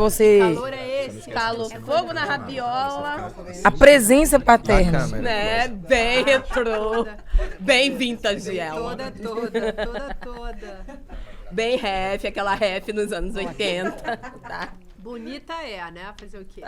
você... Calor é esse. Calor, fogo na rabiola. A presença paterna. Né? Bem retrô. Bem vintage ela. Toda. Bem ref, aquela ref nos anos 80. Tá? Bonita né? Fazer o quê?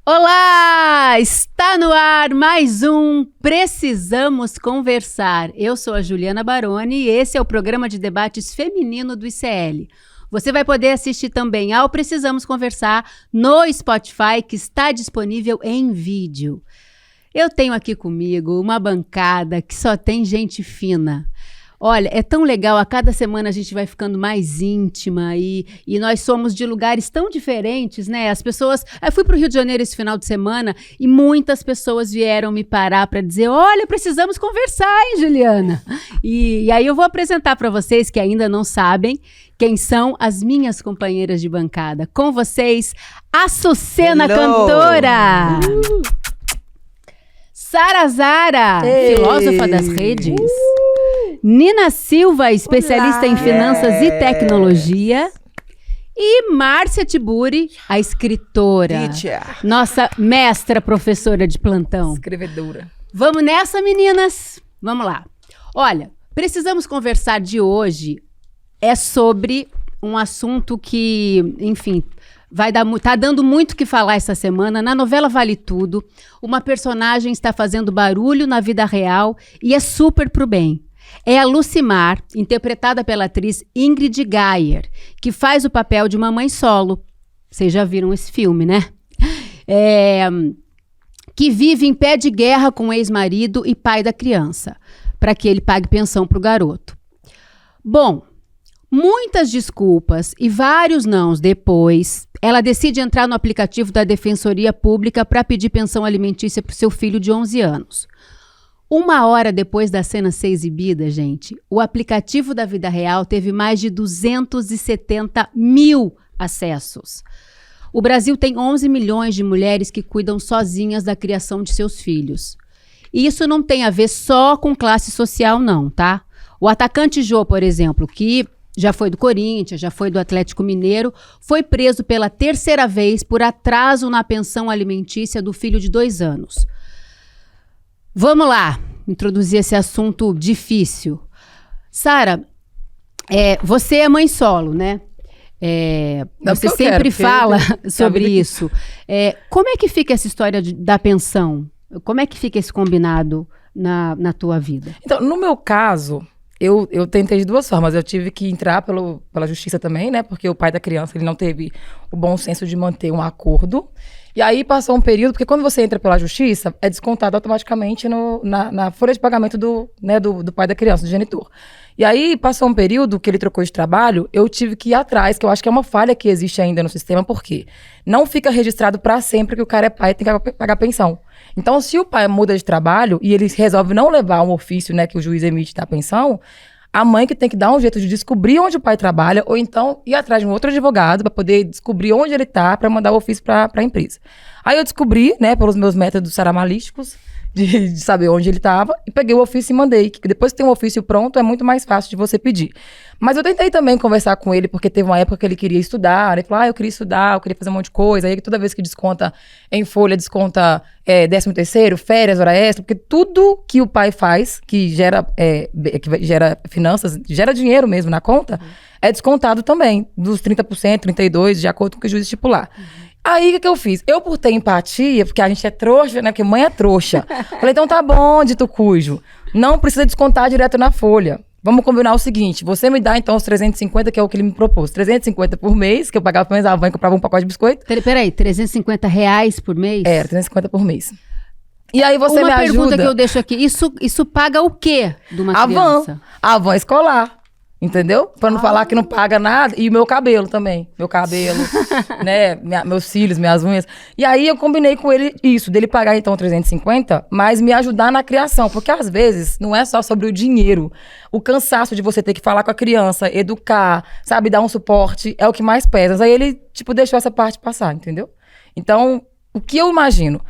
Olá! Está no ar mais um Precisamos Conversar. Eu sou a Juliana Baroni e esse é o programa de debates feminino do ICL. Você vai poder assistir também ao Precisamos Conversar no Spotify, que está disponível em vídeo. Eu tenho aqui comigo uma bancada que só tem gente fina. Olha, é tão legal, a cada semana a gente vai ficando mais íntima e nós somos de lugares tão diferentes, né? As pessoas... Eu fui para o Rio de Janeiro esse final de semana e muitas pessoas vieram me parar para dizer, olha, precisamos conversar, hein, Juliana? E aí eu vou apresentar para vocês que ainda não sabem quem são as minhas companheiras de bancada. Com vocês, Açucena Cantora! Sara Zara, filósofa das redes. Nina Silva, especialista em finanças e tecnologia. E Márcia Tiburi, a escritora. Teacher. Nossa mestra professora de plantão. Escrevedora. Vamos nessa, meninas? Vamos lá. Olha, precisamos conversar de hoje é sobre um assunto que, enfim... Tá dando muito o que falar essa semana. Na novela Vale Tudo, uma personagem está fazendo barulho na vida real e é super pro bem. É a Lucimar, interpretada pela atriz Ingrid Geier, que faz o papel de uma mãe solo. Vocês já viram esse filme, né? Que vive em pé de guerra com o ex-marido e pai da criança, para que ele pague pensão pro garoto. Bom, muitas desculpas e vários nãos depois, ela decide entrar no aplicativo da Defensoria Pública para pedir pensão alimentícia para o seu filho de 11 anos. 1 hora depois da cena ser exibida, gente, o aplicativo da vida real teve mais de 270 mil acessos. O Brasil tem 11 milhões de mulheres que cuidam sozinhas da criação de seus filhos. E isso não tem a ver só com classe social, não, tá? O atacante Jô, por exemplo, que já foi do Corinthians, já foi do Atlético Mineiro, foi preso pela 3ª vez por atraso na pensão alimentícia do filho de 2 anos. Vamos lá, introduzir esse assunto difícil. Sara, você é mãe solo, né? Você sempre fala sobre isso. Como é que fica essa história da pensão? Como é que fica esse combinado na tua vida? Então, no meu caso... Eu tentei de 2 formas. Eu tive que entrar pela justiça também, né? Porque o pai da criança, ele não teve o bom senso de manter um acordo. E aí passou um período, porque quando você entra pela justiça, é descontado automaticamente na folha de pagamento do pai da criança, do genitor. E aí passou um período que ele trocou de trabalho, eu tive que ir atrás, que eu acho que é uma falha que existe ainda no sistema, porque não fica registrado para sempre que o cara é pai e tem que pagar pensão. Então, se o pai muda de trabalho e ele resolve não levar um ofício, né, que o juiz emite da pensão, a mãe que tem que dar um jeito de descobrir onde o pai trabalha, ou então ir atrás de um outro advogado para poder descobrir onde ele tá, para mandar o ofício para a empresa. Aí eu descobri, né, pelos meus métodos saramalísticos, de saber onde ele estava, e peguei o ofício e mandei. Que depois que tem um ofício pronto, é muito mais fácil de você pedir. Mas eu tentei também conversar com ele, porque teve uma época que ele queria estudar. Ele falou, eu queria estudar, eu queria fazer um monte de coisa. Aí toda vez que desconta em folha, desconta 13º, férias, hora extra, porque tudo que o pai faz, que gera finanças, gera dinheiro mesmo na conta, é descontado também, dos 30%, 32%, de acordo com o que o juiz estipular. Aí, o que eu fiz? Eu, por ter empatia, porque a gente é trouxa, né? Porque mãe é trouxa. Falei, então tá bom, dito cujo. Não precisa descontar direto na folha. Vamos combinar o seguinte, você me dá então os 350, que é o que ele me propôs. 350 por mês, que eu pagava pelo menos a van e comprava um pacote de biscoito. Peraí, R$350 por mês? 350 por mês. E aí você me ajuda... Uma pergunta que eu deixo aqui, isso paga o quê de uma criança? A van escolar. Entendeu? Pra não falar que não paga nada. E o meu cabelo também. Meu cabelo, né? Meus cílios, minhas unhas. E aí eu combinei com ele isso, dele pagar então 350, mas me ajudar na criação. Porque às vezes não é só sobre o dinheiro. O cansaço de você ter que falar com a criança, educar, sabe, dar um suporte, é o que mais pesa. Aí ele, tipo, deixou essa parte passar, entendeu? Então, o que eu imagino?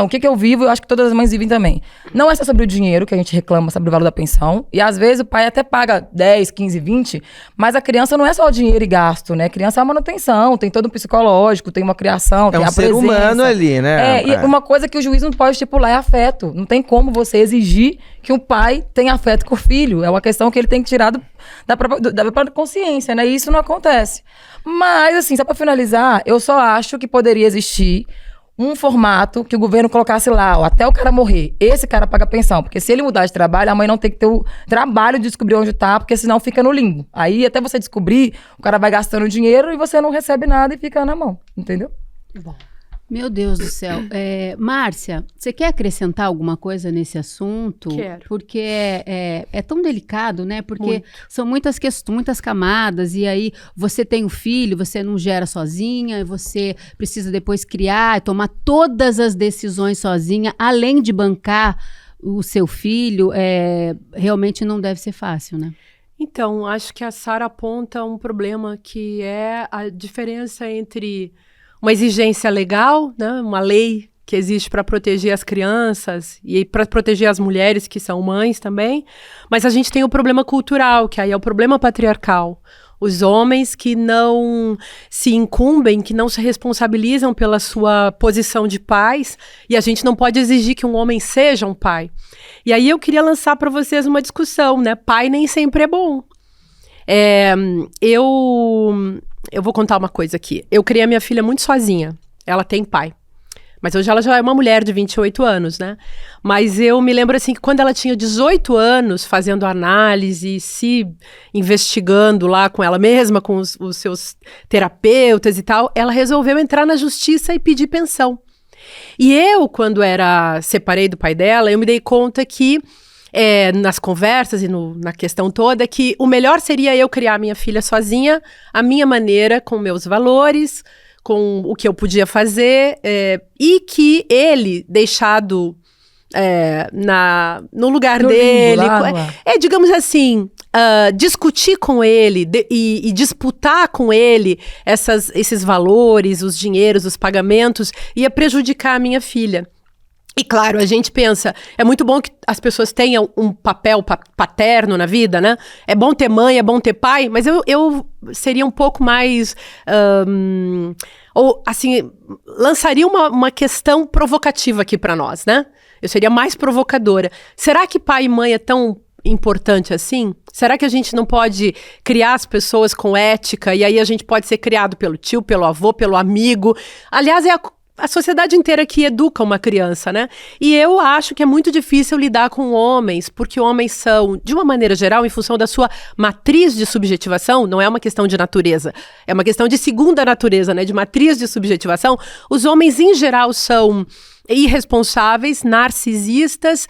O que eu vivo, eu acho que todas as mães vivem também. Não é só sobre o dinheiro, que a gente reclama sobre o valor da pensão. E às vezes o pai até paga 10, 15, 20, mas a criança não é só o dinheiro e gasto, né? A criança é a manutenção, tem todo um psicológico, tem uma criação, tem a presença. É um ser humano ali, né? E uma coisa que o juiz não pode estipular é afeto. Não tem como você exigir que um pai tenha afeto com o filho. É uma questão que ele tem que tirar da própria consciência, né? E isso não acontece. Mas, assim, só pra finalizar, eu só acho que poderia existir um formato que o governo colocasse lá, ó, até o cara morrer, esse cara paga pensão. Porque se ele mudar de trabalho, a mãe não tem que ter o trabalho de descobrir onde tá, porque senão fica no limbo. Aí, até você descobrir, o cara vai gastando dinheiro e você não recebe nada e fica na mão, entendeu? Bom. Meu Deus do céu. Márcia, você quer acrescentar alguma coisa nesse assunto? Quero. Porque é tão delicado, né? Porque Muito. são muitas questões, muitas camadas, e aí você tem um filho, você não gera sozinha, você precisa depois criar, tomar todas as decisões sozinha, além de bancar o seu filho, realmente não deve ser fácil, né? Então, acho que a Sara aponta um problema que é a diferença entre uma exigência legal, né, uma lei que existe para proteger as crianças e para proteger as mulheres que são mães também, mas a gente tem o problema cultural, que aí é o problema patriarcal. Os homens que não se incumbem, que não se responsabilizam pela sua posição de pais, e a gente não pode exigir que um homem seja um pai. E aí eu queria lançar para vocês uma discussão, né? Pai nem sempre é bom. Eu vou contar uma coisa aqui. Eu criei a minha filha muito sozinha. Ela tem pai. Mas hoje ela já é uma mulher de 28 anos, né? Mas eu me lembro assim que quando ela tinha 18 anos, fazendo análise, se investigando lá com ela mesma, com os seus terapeutas e tal, ela resolveu entrar na justiça e pedir pensão. E eu, quando separei do pai dela, eu me dei conta que nas conversas e na questão toda, que o melhor seria eu criar minha filha sozinha, a minha maneira, com meus valores, com o que eu podia fazer, e que ele, deixado no lugar No dele, limbo, lá. digamos assim, discutir com ele e disputar com ele esses valores, os dinheiros, os pagamentos, ia prejudicar a minha filha. E claro, a gente pensa, é muito bom que as pessoas tenham um papel paterno na vida, né? É bom ter mãe, é bom ter pai, mas eu seria um pouco mais, ou assim, lançaria uma questão provocativa aqui para nós, né? Eu seria mais provocadora. Será que pai e mãe é tão importante assim? Será que a gente não pode criar as pessoas com ética e aí a gente pode ser criado pelo tio, pelo avô, pelo amigo? Aliás, é a sociedade inteira que educa uma criança, né? E eu acho que é muito difícil lidar com homens, porque homens são, de uma maneira geral, em função da sua matriz de subjetivação, não é uma questão de natureza, é uma questão de segunda natureza, né? De matriz de subjetivação. Os homens, em geral, são irresponsáveis, narcisistas,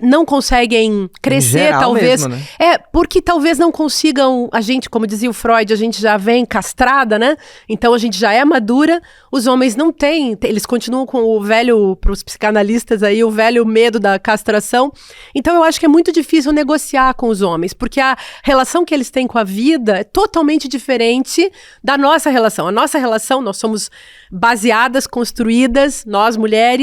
não conseguem crescer, geral talvez. mesmo, né? Porque talvez não consigam, a gente, como dizia o Freud, a gente já vem castrada, né? Então a gente já é madura, os homens não têm, eles continuam com o velho, para os psicanalistas aí, o velho medo da castração. Então eu acho que é muito difícil negociar com os homens, porque a relação que eles têm com a vida é totalmente diferente da nossa relação. A nossa relação, nós somos baseadas, construídas, nós mulheres,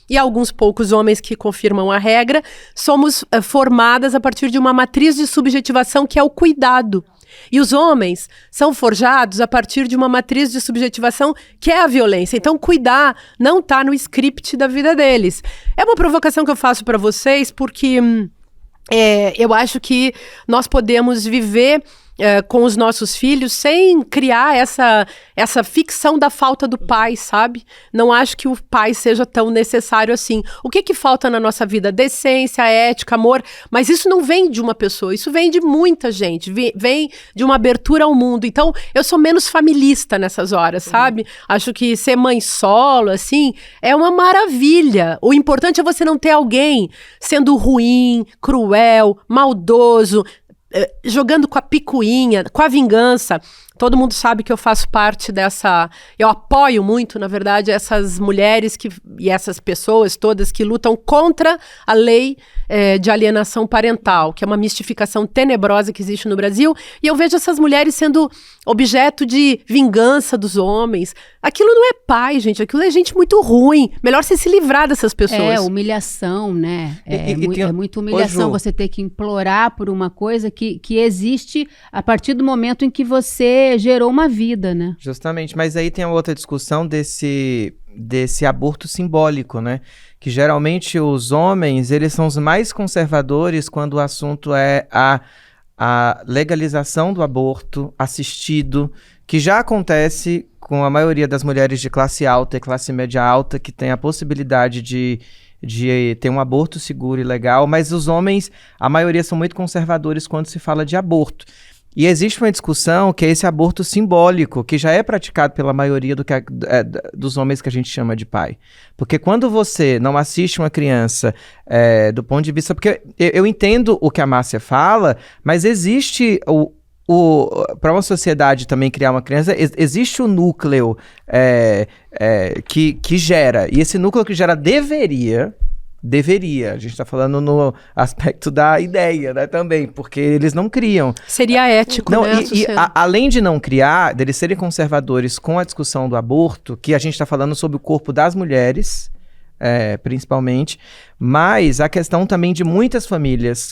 e alguns poucos homens que confirmam a regra, somos formadas a partir de uma matriz de subjetivação que é o cuidado. E os homens são forjados a partir de uma matriz de subjetivação que é a violência. Então, cuidar não está no script da vida deles. É uma provocação que eu faço para vocês, porque eu acho que nós podemos viver com os nossos filhos sem criar essa ficção da falta do pai, sabe? Não acho que o pai seja tão necessário assim. O que falta na nossa vida? Decência, ética, amor, mas isso não vem de uma pessoa, isso vem de muita gente, vem de uma abertura ao mundo. Então, eu sou menos familista nessas horas, sabe? Acho que ser mãe solo, assim, é uma maravilha. O importante é você não ter alguém sendo ruim, cruel, maldoso, jogando com a picuinha, com a vingança. Todo mundo sabe que eu faço parte dessa... Eu apoio muito, na verdade, essas mulheres e essas pessoas todas que lutam contra a lei de alienação parental, que é uma mistificação tenebrosa que existe no Brasil. E eu vejo essas mulheres sendo objeto de vingança dos homens. Aquilo não é pai, gente. Aquilo é gente muito ruim. Melhor você se livrar dessas pessoas. É humilhação, né? É muita humilhação você ter que implorar por uma coisa que existe a partir do momento em que você gerou uma vida, né? Justamente, mas aí tem a outra discussão desse aborto simbólico, né? Que geralmente os homens, eles são os mais conservadores quando o assunto é a legalização do aborto assistido, que já acontece com a maioria das mulheres de classe alta e classe média alta, que tem a possibilidade de ter um aborto seguro e legal, mas os homens, a maioria são muito conservadores quando se fala de aborto. E existe uma discussão que é esse aborto simbólico, que já é praticado pela maioria dos homens que a gente chama de pai. Porque quando você não assiste uma criança do ponto de vista... Porque eu entendo o que a Márcia fala, mas existe para uma sociedade também criar uma criança, existe o núcleo que gera. E esse núcleo que gera deveria, a gente está falando no aspecto da ideia, né, também, porque eles não criam. Seria ético, não, né? Além de não criar, deles serem conservadores com a discussão do aborto, que a gente está falando sobre o corpo das mulheres, principalmente, mas a questão também de muitas famílias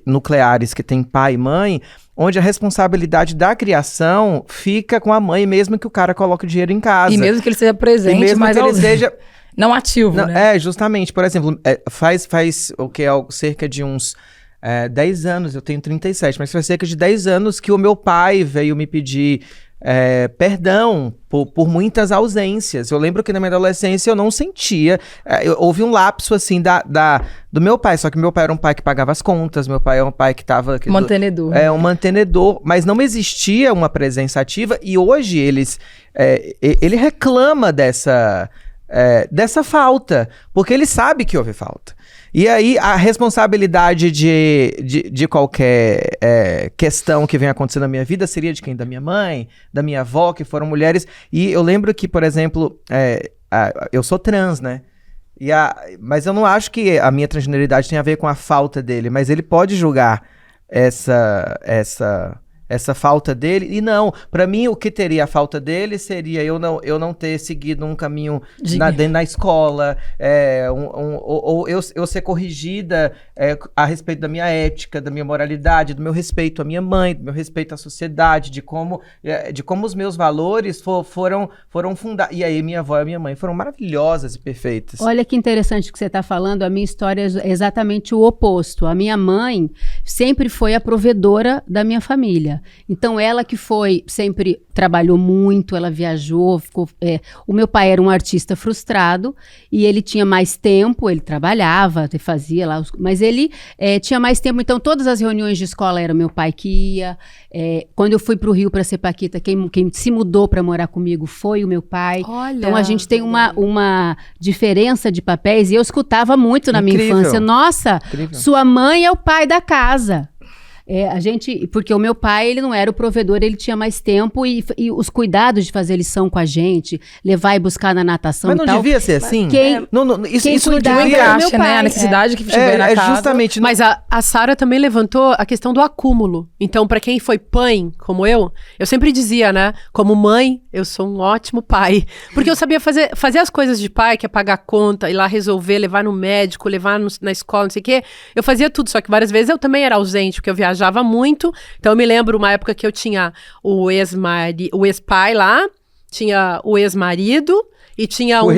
nucleares que têm pai e mãe, onde a responsabilidade da criação fica com a mãe, mesmo que o cara coloque o dinheiro em casa. E mesmo que ele seja presente, mesmo mas que ele seja... Não ativo, né? Justamente. Por exemplo, faz o que é cerca de uns 10 anos, eu tenho 37, mas faz cerca de 10 anos que o meu pai veio me pedir perdão por muitas ausências. Eu lembro que na minha adolescência eu não sentia, houve um lapso assim do meu pai, só que meu pai era um pai que pagava as contas, meu pai é um pai que estava... Mantenedor. Um mantenedor, mas não existia uma presença ativa e hoje ele reclama dessa falta, porque ele sabe que houve falta. E aí a responsabilidade de qualquer questão que venha acontecer na minha vida seria de quem? Da minha mãe, da minha avó, que foram mulheres. E eu lembro que, por exemplo, eu sou trans, né? Mas eu não acho que a minha transgeneridade tenha a ver com a falta dele, mas ele pode julgar essa falta dele, e não, pra mim o que teria a falta dele seria eu não ter seguido um caminho dentro da escola, ou eu ser corrigida a respeito da minha ética, da minha moralidade, do meu respeito à minha mãe, do meu respeito à sociedade, de como os meus valores foram fundados. E aí minha avó e minha mãe foram maravilhosas e perfeitas. Olha que interessante que você está falando, a minha história é exatamente o oposto. A minha mãe sempre foi a provedora da minha família. Então, ela que sempre trabalhou muito, ela viajou, o meu pai era um artista frustrado e ele tinha mais tempo, ele trabalhava, fazia lá, mas ele tinha mais tempo, então todas as reuniões de escola era meu pai que ia. Quando eu fui para o Rio para ser paquita, quem se mudou para morar comigo foi o meu pai. Olha, então, a gente tem uma diferença de papéis e eu escutava muito na minha infância, nossa, sua mãe é o pai da casa. Porque o meu pai, ele não era o provedor, ele tinha mais tempo e os cuidados de fazer lição com a gente, levar e buscar na natação. Mas não devia ser assim? Isso não devia acha, né? A necessidade que tiver na casa. Justamente. Mas a Sara também levantou a questão do acúmulo. Então, para quem foi pai, como eu sempre dizia, né? Como mãe, eu sou um ótimo pai. Porque eu sabia fazer as coisas de pai, que é pagar conta, ir lá resolver, levar no médico, levar na escola, não sei o quê. Eu fazia tudo, só que várias vezes eu também era ausente, porque eu viajava muito, então eu me lembro uma época que eu tinha o ex-pai lá, tinha o ex-marido e tinha um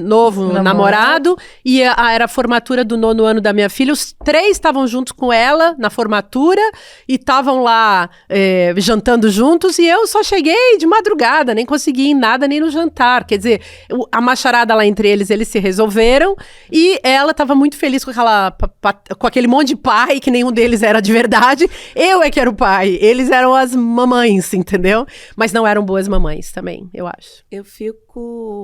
novo namorado e era a formatura do 9º ano da minha filha, os 3 estavam juntos com ela na formatura e estavam lá jantando juntos e eu só cheguei de madrugada, nem consegui ir em nada nem no jantar, quer dizer, a macharada lá entre eles se resolveram e ela estava muito feliz com aquele monte de pai, que nenhum deles era de verdade, eu que era o pai, eles eram as mamães, entendeu? Mas não eram boas mamães também, eu acho. Eu fico...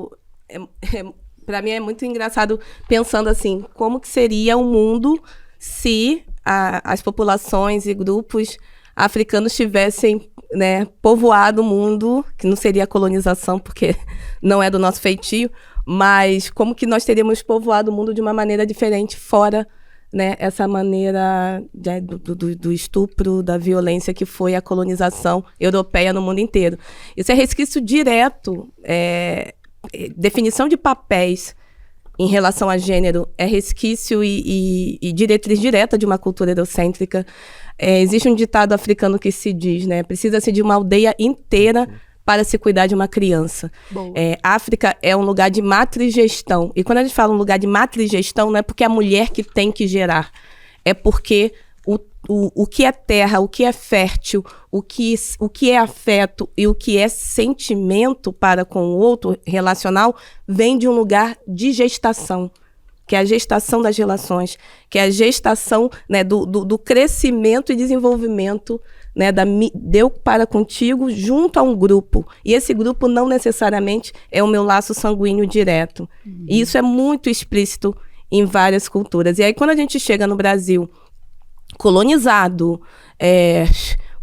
Pra mim é muito engraçado pensando assim, como que seria o mundo se as populações e grupos africanos tivessem, né, povoado o mundo, que não seria colonização, porque não é do nosso feitio, mas como que nós teríamos povoado o mundo de uma maneira diferente, fora, né, essa maneira do estupro, da violência que foi a colonização europeia no mundo inteiro. Isso é resquício direto, definição de papéis em relação a gênero, é resquício e diretriz direta de uma cultura eurocêntrica. Existe um ditado africano que se diz, né, precisa-se de uma aldeia inteira para se cuidar de uma criança. África é um lugar de matrigestão. E quando a gente fala um lugar de matrigestão, não é porque é a mulher que tem que gerar. É porque o que é terra, o que é fértil, o que é afeto e o que é sentimento para com o outro relacional vem de um lugar de gestação, que é a gestação das relações, que é a gestação, né, do crescimento e desenvolvimento, né, deu para contigo junto a um grupo. E esse grupo não necessariamente é o meu laço sanguíneo direto. E isso é muito explícito em várias culturas. E aí, quando a gente chega no Brasil colonizado,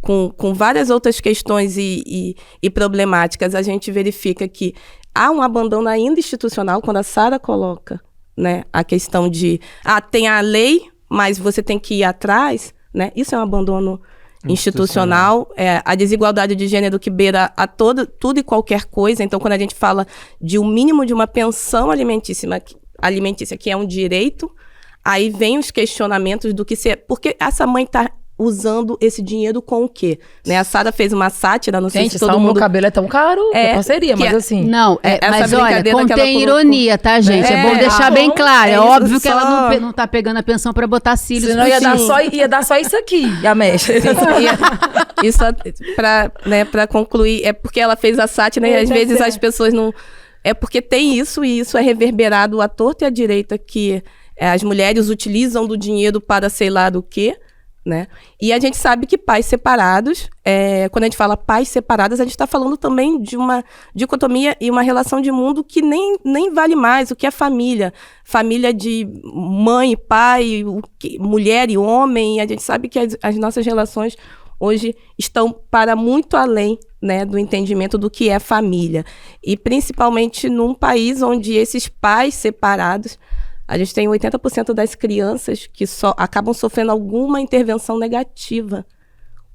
com várias outras questões e problemáticas, a gente verifica que há um abandono ainda institucional, quando a Sara coloca, né, a questão de tem a lei, mas você tem que ir atrás, né? Isso é um abandono institucional, a desigualdade de gênero que beira a tudo e qualquer coisa. Então, quando a gente fala de um mínimo de uma pensão alimentícia, que é um direito, aí vem os questionamentos do que porque essa mãe está usando esse dinheiro com o quê? Né? A Sara fez uma sátira, não sei se todo mundo... Meu cabelo é tão caro, parceria, mas assim... Não, mas olha, contém ironia, tá, gente? É bom deixar bem claro. É óbvio que ela não tá pegando a pensão pra botar cílios. Senão ia dar só isso aqui, e a mecha. Isso, pra concluir, é porque ela fez a sátira, e às vezes as pessoas não... É porque tem isso, e isso é reverberado à torta e à direita, que as mulheres utilizam do dinheiro para sei lá do quê, né? E a gente sabe que pais separados, quando a gente fala pais separados, a gente está falando também de uma dicotomia e uma relação de mundo que nem vale mais. O que é família? Família de mãe e pai, mulher e homem. E a gente sabe que as nossas relações hoje estão para muito além, né, do entendimento do que é família. E principalmente num país onde esses pais separados, a gente tem 80% das crianças que acabam sofrendo alguma intervenção negativa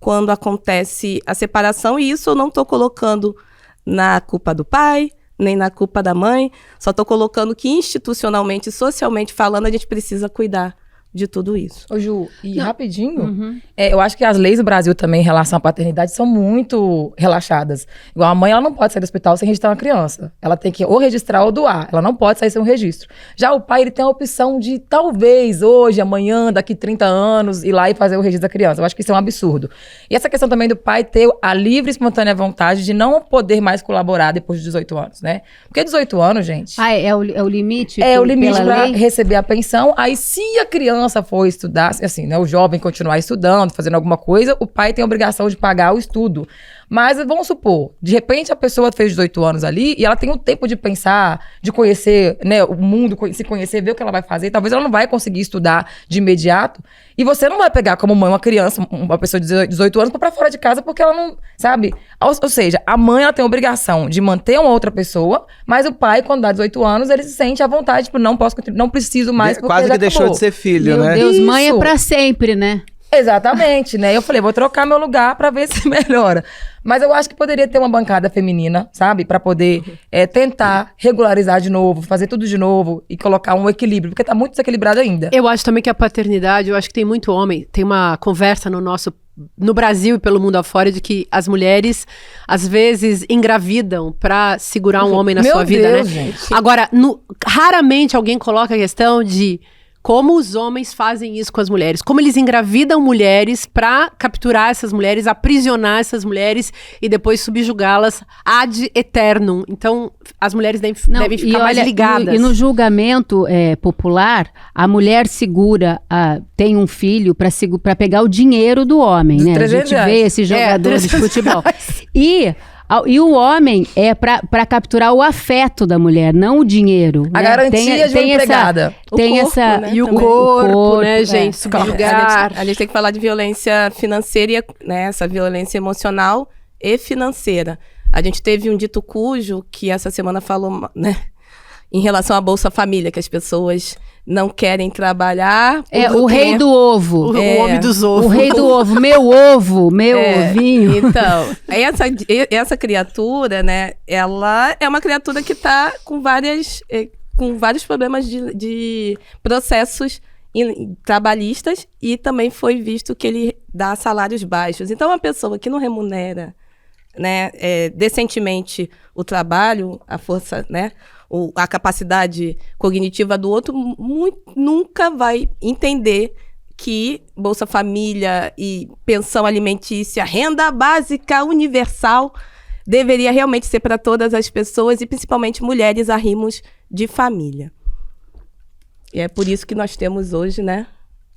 quando acontece a separação. E isso eu não estou colocando na culpa do pai, nem na culpa da mãe. Só estou colocando que institucionalmente, socialmente falando, a gente precisa cuidar de tudo isso. Ô Ju, rapidinho, eu acho que as leis do Brasil também em relação à paternidade são muito relaxadas. Igual a mãe, ela não pode sair do hospital sem registrar uma criança. Ela tem que ou registrar ou doar. Ela não pode sair sem um registro. Já o pai, ele tem a opção de talvez hoje, amanhã, daqui 30 anos, ir lá e fazer o registro da criança. Eu acho que isso é um absurdo. E essa questão também do pai ter a livre e espontânea vontade de não poder mais colaborar depois de 18 anos, né? Porque 18 anos, gente... É o limite? É o limite para receber a pensão. Aí, se a criança for estudar, assim, né, o jovem continuar estudando, fazendo alguma coisa, o pai tem a obrigação de pagar o estudo. Mas vamos supor, de repente a pessoa fez 18 anos ali e ela tem o tempo de pensar, de conhecer, né, o mundo, se conhecer, ver o que ela vai fazer. Talvez ela não vai conseguir estudar de imediato. E você não vai pegar como mãe uma criança, uma pessoa de 18 anos pra fora de casa porque ela não, sabe? Ou seja, a mãe, ela tem a obrigação de manter uma outra pessoa, mas o pai, quando dá 18 anos, ele se sente à vontade, tipo, não preciso mais porque quase já que deixou acabou. de ser filho, né? Meu Deus, mãe é pra sempre, né? Exatamente, né? Eu falei, vou trocar meu lugar pra ver se melhora. Mas eu acho que poderia ter uma bancada feminina, sabe? Pra poder tentar regularizar de novo, fazer tudo de novo e colocar um equilíbrio, porque tá muito desequilibrado ainda. Eu acho também que a paternidade, eu acho que tem muito homem, tem uma conversa no Brasil e pelo mundo afora de que as mulheres, às vezes, engravidam pra segurar um homem na sua vida, Deus, né? gente. Agora, raramente alguém coloca a questão de como os homens fazem isso com as mulheres, como eles engravidam mulheres pra capturar essas mulheres, aprisionar essas mulheres e depois subjugá-las ad eternum. Então, as mulheres devem ficar mais ligadas. E no julgamento popular, a mulher segura, tem um filho pra pegar o dinheiro do homem, né? A gente vê esses jogadores de futebol. E E o homem é para capturar o afeto da mulher, não o dinheiro. A né? garantia de uma empregada. Tem corpo, essa... né, E o também. corpo, né, gente? é. Subjugar. A gente tem que falar de violência financeira, né? Essa violência emocional e financeira. A gente teve um dito cujo que essa semana falou, né? Em relação à Bolsa Família, que as pessoas não querem trabalhar. o rei do ovo. O homem dos O ovos. rei do ovo. Meu ovo, meu ovinho. Então, essa criatura, né? Ela é uma criatura que está com vários problemas de processos trabalhistas e também foi visto que ele dá salários baixos. Então, uma pessoa que não remunera, né, decentemente o trabalho, a força, né, a capacidade cognitiva do outro, nunca vai entender que Bolsa Família e pensão alimentícia, renda básica universal, deveria realmente ser para todas as pessoas e principalmente mulheres arrimos de família. E é por isso que nós temos hoje, né,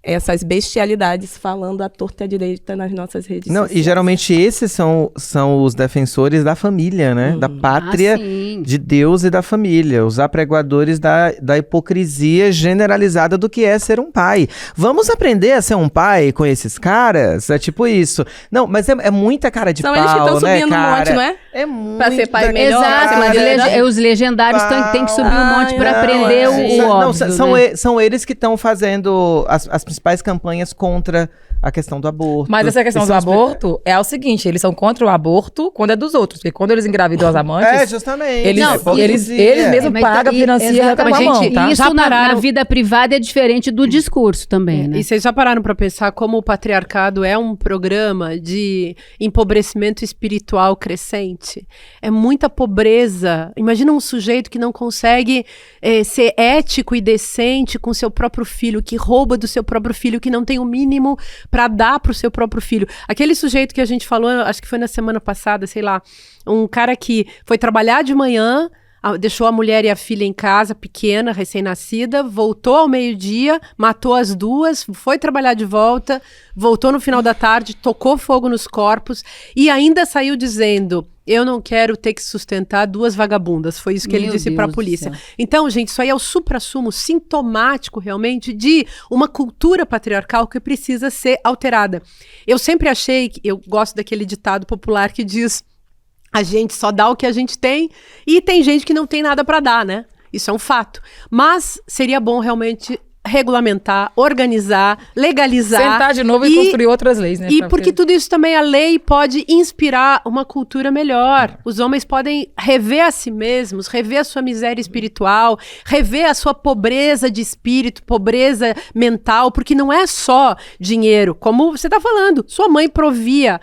essas bestialidades falando à torta e à direita nas nossas redes Não, sociais. e geralmente esses são os defensores da família, né? Da pátria, sim. de Deus e da família. Os apregoadores da hipocrisia generalizada do que é ser um pai. Vamos aprender a ser um pai com esses caras? É tipo isso. Não, mas é muita cara de São pau, eles que estão né, subindo um cara? monte, não é? É muito. Pra ser pai melhor, pra ser Exato, mais melhor. os legendários têm que subir um monte para aprender o óbvio, São, né? são eles que estão fazendo as principais campanhas contra a questão do aborto. Mas essa questão Eles do são aborto é o seguinte, eles são contra o aborto quando é dos outros. Porque quando eles engravidam as amantes, justamente. eles, é hipocrisia. eles mesmos Mas pagam, financiam e arrancam exatamente, a mão, tá? isso Já na pararam- vida privada é diferente do discurso também, né? E vocês já pararam para pensar como o patriarcado é um programa de empobrecimento espiritual crescente? É muita pobreza. Imagina um sujeito que não consegue ser ético e decente com seu próprio filho, que rouba do seu próprio filho, que não tem o mínimo para dar para o seu próprio filho. Aquele sujeito que a gente falou, acho que foi na semana passada, sei lá, um cara que foi trabalhar de manhã, deixou a mulher e a filha em casa, pequena, recém-nascida, voltou ao meio-dia, matou as duas, foi trabalhar de volta, voltou no final da tarde, tocou fogo nos corpos e ainda saiu dizendo: eu não quero ter que sustentar duas vagabundas. Foi isso que ele Meu disse para a Deus do polícia. céu. Então, gente, isso aí é o suprassumo sintomático realmente de uma cultura patriarcal que precisa ser alterada. Eu sempre achei, eu gosto daquele ditado popular que diz: a gente só dá o que a gente tem, e tem gente que não tem nada para dar, né? Isso é um fato. Mas seria bom realmente regulamentar, organizar, legalizar. Sentar de novo e construir outras leis, né? E pra porque você- tudo isso também, a lei pode inspirar uma cultura melhor. Os homens podem rever a si mesmos, rever a sua miséria espiritual, rever a sua pobreza de espírito, pobreza mental, porque não é só dinheiro, como você está falando. Sua mãe provia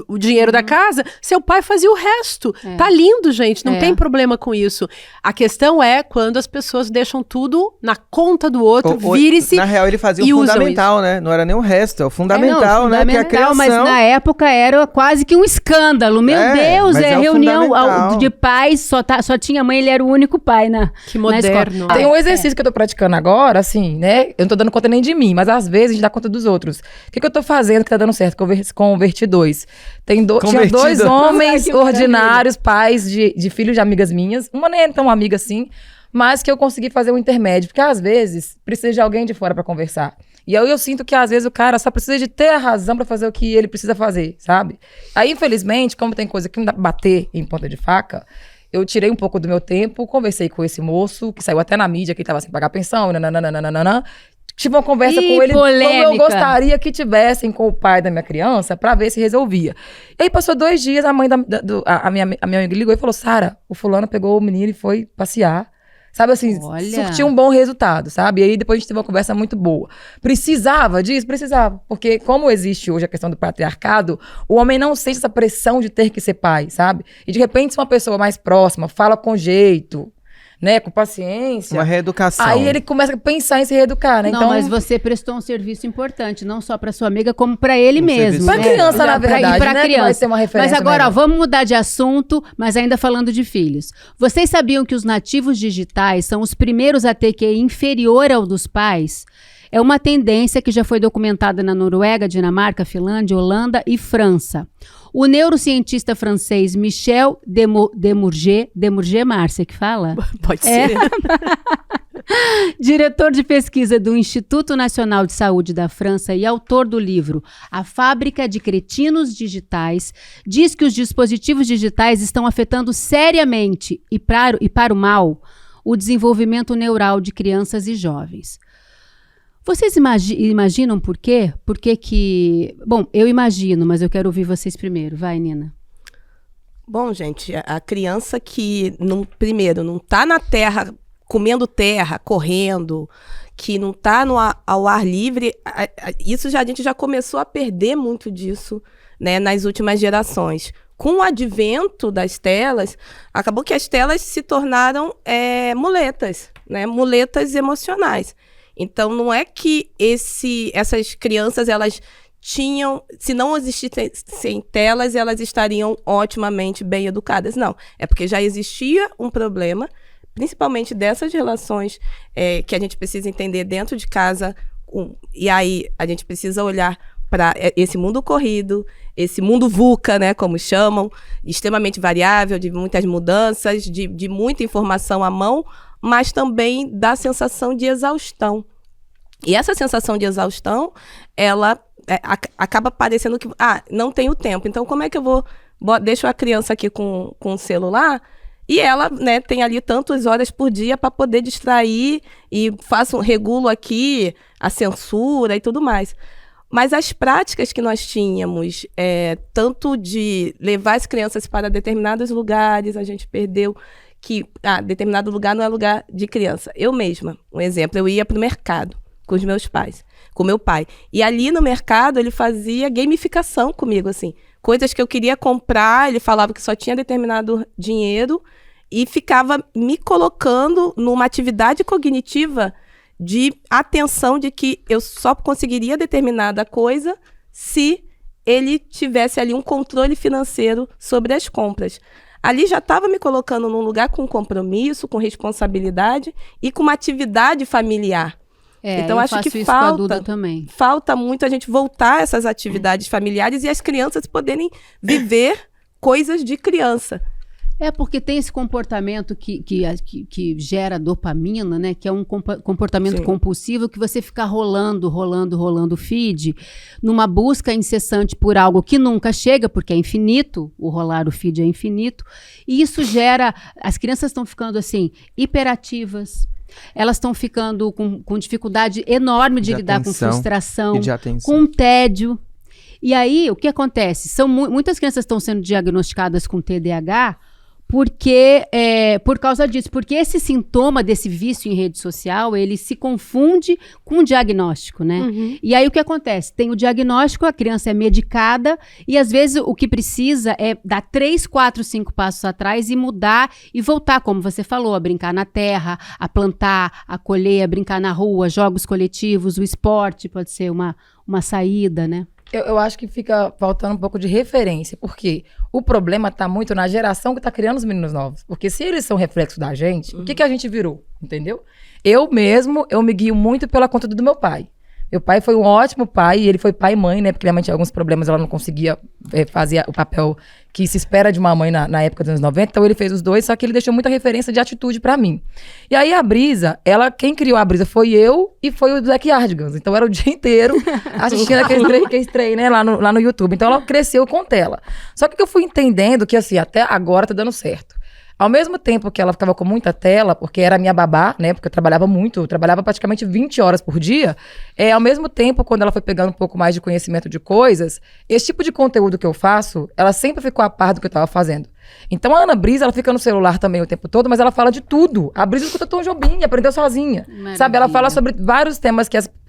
o dinheiro da casa, seu pai fazia o resto. Tá lindo, gente, não tem problema com isso. A questão é quando as pessoas deixam tudo na conta do outro, vire-se. Na real, ele fazia e o usam fundamental, né? Não era nem o resto, é o fundamental, né? Que é a criação. Mas na época era quase que um escândalo. Meu Deus, mas é o reunião fundamental. de pais, só tinha mãe, ele era o único pai Que na escola. moderno. Tem um exercício que eu tô praticando agora, assim, né? Eu não tô dando conta nem de mim, mas às vezes a gente dá conta dos outros. O que eu tô fazendo que tá dando certo? Converti dois. Tinha Convertido. dois Ai, homens que maravilha. ordinários, pais de filhos de amigas minhas. Uma nem é tão amiga assim, mas que eu consegui fazer um intermédio. Porque às vezes precisa de alguém de fora pra conversar. E aí eu sinto que às vezes o cara só precisa de ter a razão pra fazer o que ele precisa fazer, sabe? Aí, infelizmente, como tem coisa que não dá pra bater em ponta de faca, eu tirei um pouco do meu tempo, conversei com esse moço, que saiu até na mídia, que ele tava sem pagar pensão, nananana. Tive uma conversa Ih, com ele como eu polêmica. gostaria que tivessem com o pai da minha criança pra ver se resolvia. E aí passou 2 dias, a mãe a minha amiga ligou e falou: Sara, o fulano pegou o menino e foi passear. Sabe assim, Olha. surtiu um bom resultado, sabe? E aí depois a gente teve uma conversa muito boa. Precisava disso? Precisava. Porque como existe hoje a questão do patriarcado, o homem não sente essa pressão de ter que ser pai, sabe? E de repente, se uma pessoa mais próxima fala com jeito, né, com paciência, Uma reeducação. aí ele começa a pensar em se reeducar, né? Não, Então, mas você prestou um serviço importante, não só para sua amiga, como para ele Um mesmo. serviço pra né? criança, na Pra- verdade, e pra né, que criança. vai ser uma referência Mas agora, ó, melhor. vamos mudar de assunto, mas ainda falando de filhos. Vocês sabiam que os nativos digitais são os primeiros a ter QI inferior ao dos pais? É uma tendência que já foi documentada na Noruega, Dinamarca, Finlândia, Holanda e França. O neurocientista francês Michel Demurger, Márcia, que fala? Pode ser. Diretor de pesquisa do Instituto Nacional de Saúde da França e autor do livro A Fábrica de Cretinos Digitais, diz que os dispositivos digitais estão afetando seriamente e para o mal o desenvolvimento neural de crianças e jovens. Vocês imaginam por quê? Por que que... Bom, eu imagino, mas eu quero ouvir vocês primeiro. Vai, Nina. Bom, gente, a criança que, primeiro, não está na terra, comendo terra, correndo, que não está ao ar livre, isso a gente já começou a perder muito disso, né, nas últimas gerações. Com o advento das telas, acabou que as telas se tornaram muletas, né, muletas emocionais. Então, não é que essas crianças, elas tinham, se não existissem telas, elas estariam otimamente bem educadas. Não, é porque já existia um problema, principalmente dessas relações que a gente precisa entender dentro de casa, e aí a gente precisa olhar para esse mundo corrido, esse mundo VUCA, né, como chamam, extremamente variável, de muitas mudanças, de muita informação à mão, mas também da sensação de exaustão. E essa sensação de exaustão, ela acaba parecendo que, não tenho tempo, então como é que eu deixo a criança aqui com o celular, e ela, né, tem ali tantas horas por dia para poder distrair, e regulo aqui a censura e tudo mais. Mas as práticas que nós tínhamos, tanto de levar as crianças para determinados lugares, a gente perdeu que determinado lugar não é lugar de criança. Eu mesma, um exemplo, eu ia para o mercado com os meus pais, com meu pai. E ali no mercado ele fazia gamificação comigo, assim. Coisas que eu queria comprar, ele falava que só tinha determinado dinheiro e ficava me colocando numa atividade cognitiva de atenção de que eu só conseguiria determinada coisa se ele tivesse ali um controle financeiro sobre as compras. Ali já estava me colocando num lugar com compromisso, com responsabilidade e com uma atividade familiar. Então, acho que falta muito a gente voltar a essas atividades familiares e as crianças poderem viver coisas de criança. Porque tem esse comportamento que gera dopamina, né? Que é um comportamento compulsivo que você fica rolando o feed numa busca incessante por algo que nunca chega, porque é infinito, o rolar o feed é infinito, e isso gera... As crianças estão ficando, assim, hiperativas, elas estão ficando com dificuldade enorme de lidar com frustração, com tédio. E aí, o que acontece? Muitas crianças estão sendo diagnosticadas com TDAH por causa disso, porque esse sintoma desse vício em rede social, ele se confunde com o diagnóstico, né? Uhum. E aí o que acontece? Tem o diagnóstico, a criança é medicada e às vezes o que precisa é dar 3, 4, 5 passos atrás e mudar e voltar, como você falou, a brincar na terra, a plantar, a colher, a brincar na rua, jogos coletivos, o esporte pode ser uma saída, né? Eu acho que fica faltando um pouco de referência, porque o problema está muito na geração que está criando os meninos novos. Porque se eles são reflexo da gente, o que a gente virou, entendeu? Eu me guio muito pela conta do meu pai. Meu pai foi um ótimo pai, e ele foi pai e mãe, né? Porque minha mãe tinha alguns problemas, ela não conseguia fazer o papel que se espera de uma mãe na época dos anos 90, então ele fez os dois, só que ele deixou muita referência de atitude pra mim. E aí a Brisa, quem criou a Brisa foi eu e foi o Black Yardigans, então era o dia inteiro assistindo aqueles trem, né, lá no YouTube. Então ela cresceu com tela. Só que eu fui entendendo que, assim, até agora tá dando certo. Ao mesmo tempo que ela ficava com muita tela, porque era minha babá, né? Porque eu trabalhava praticamente 20 horas por dia. Ao mesmo tempo, quando ela foi pegando um pouco mais de conhecimento de coisas, esse tipo de conteúdo que eu faço, ela sempre ficou a par do que eu tava fazendo. Então a Ana Brisa, ela fica no celular também o tempo todo, mas ela fala de tudo. A Brisa escuta Tom Jobim, aprendeu sozinha. Maravilha. Sabe? Ela fala sobre vários temas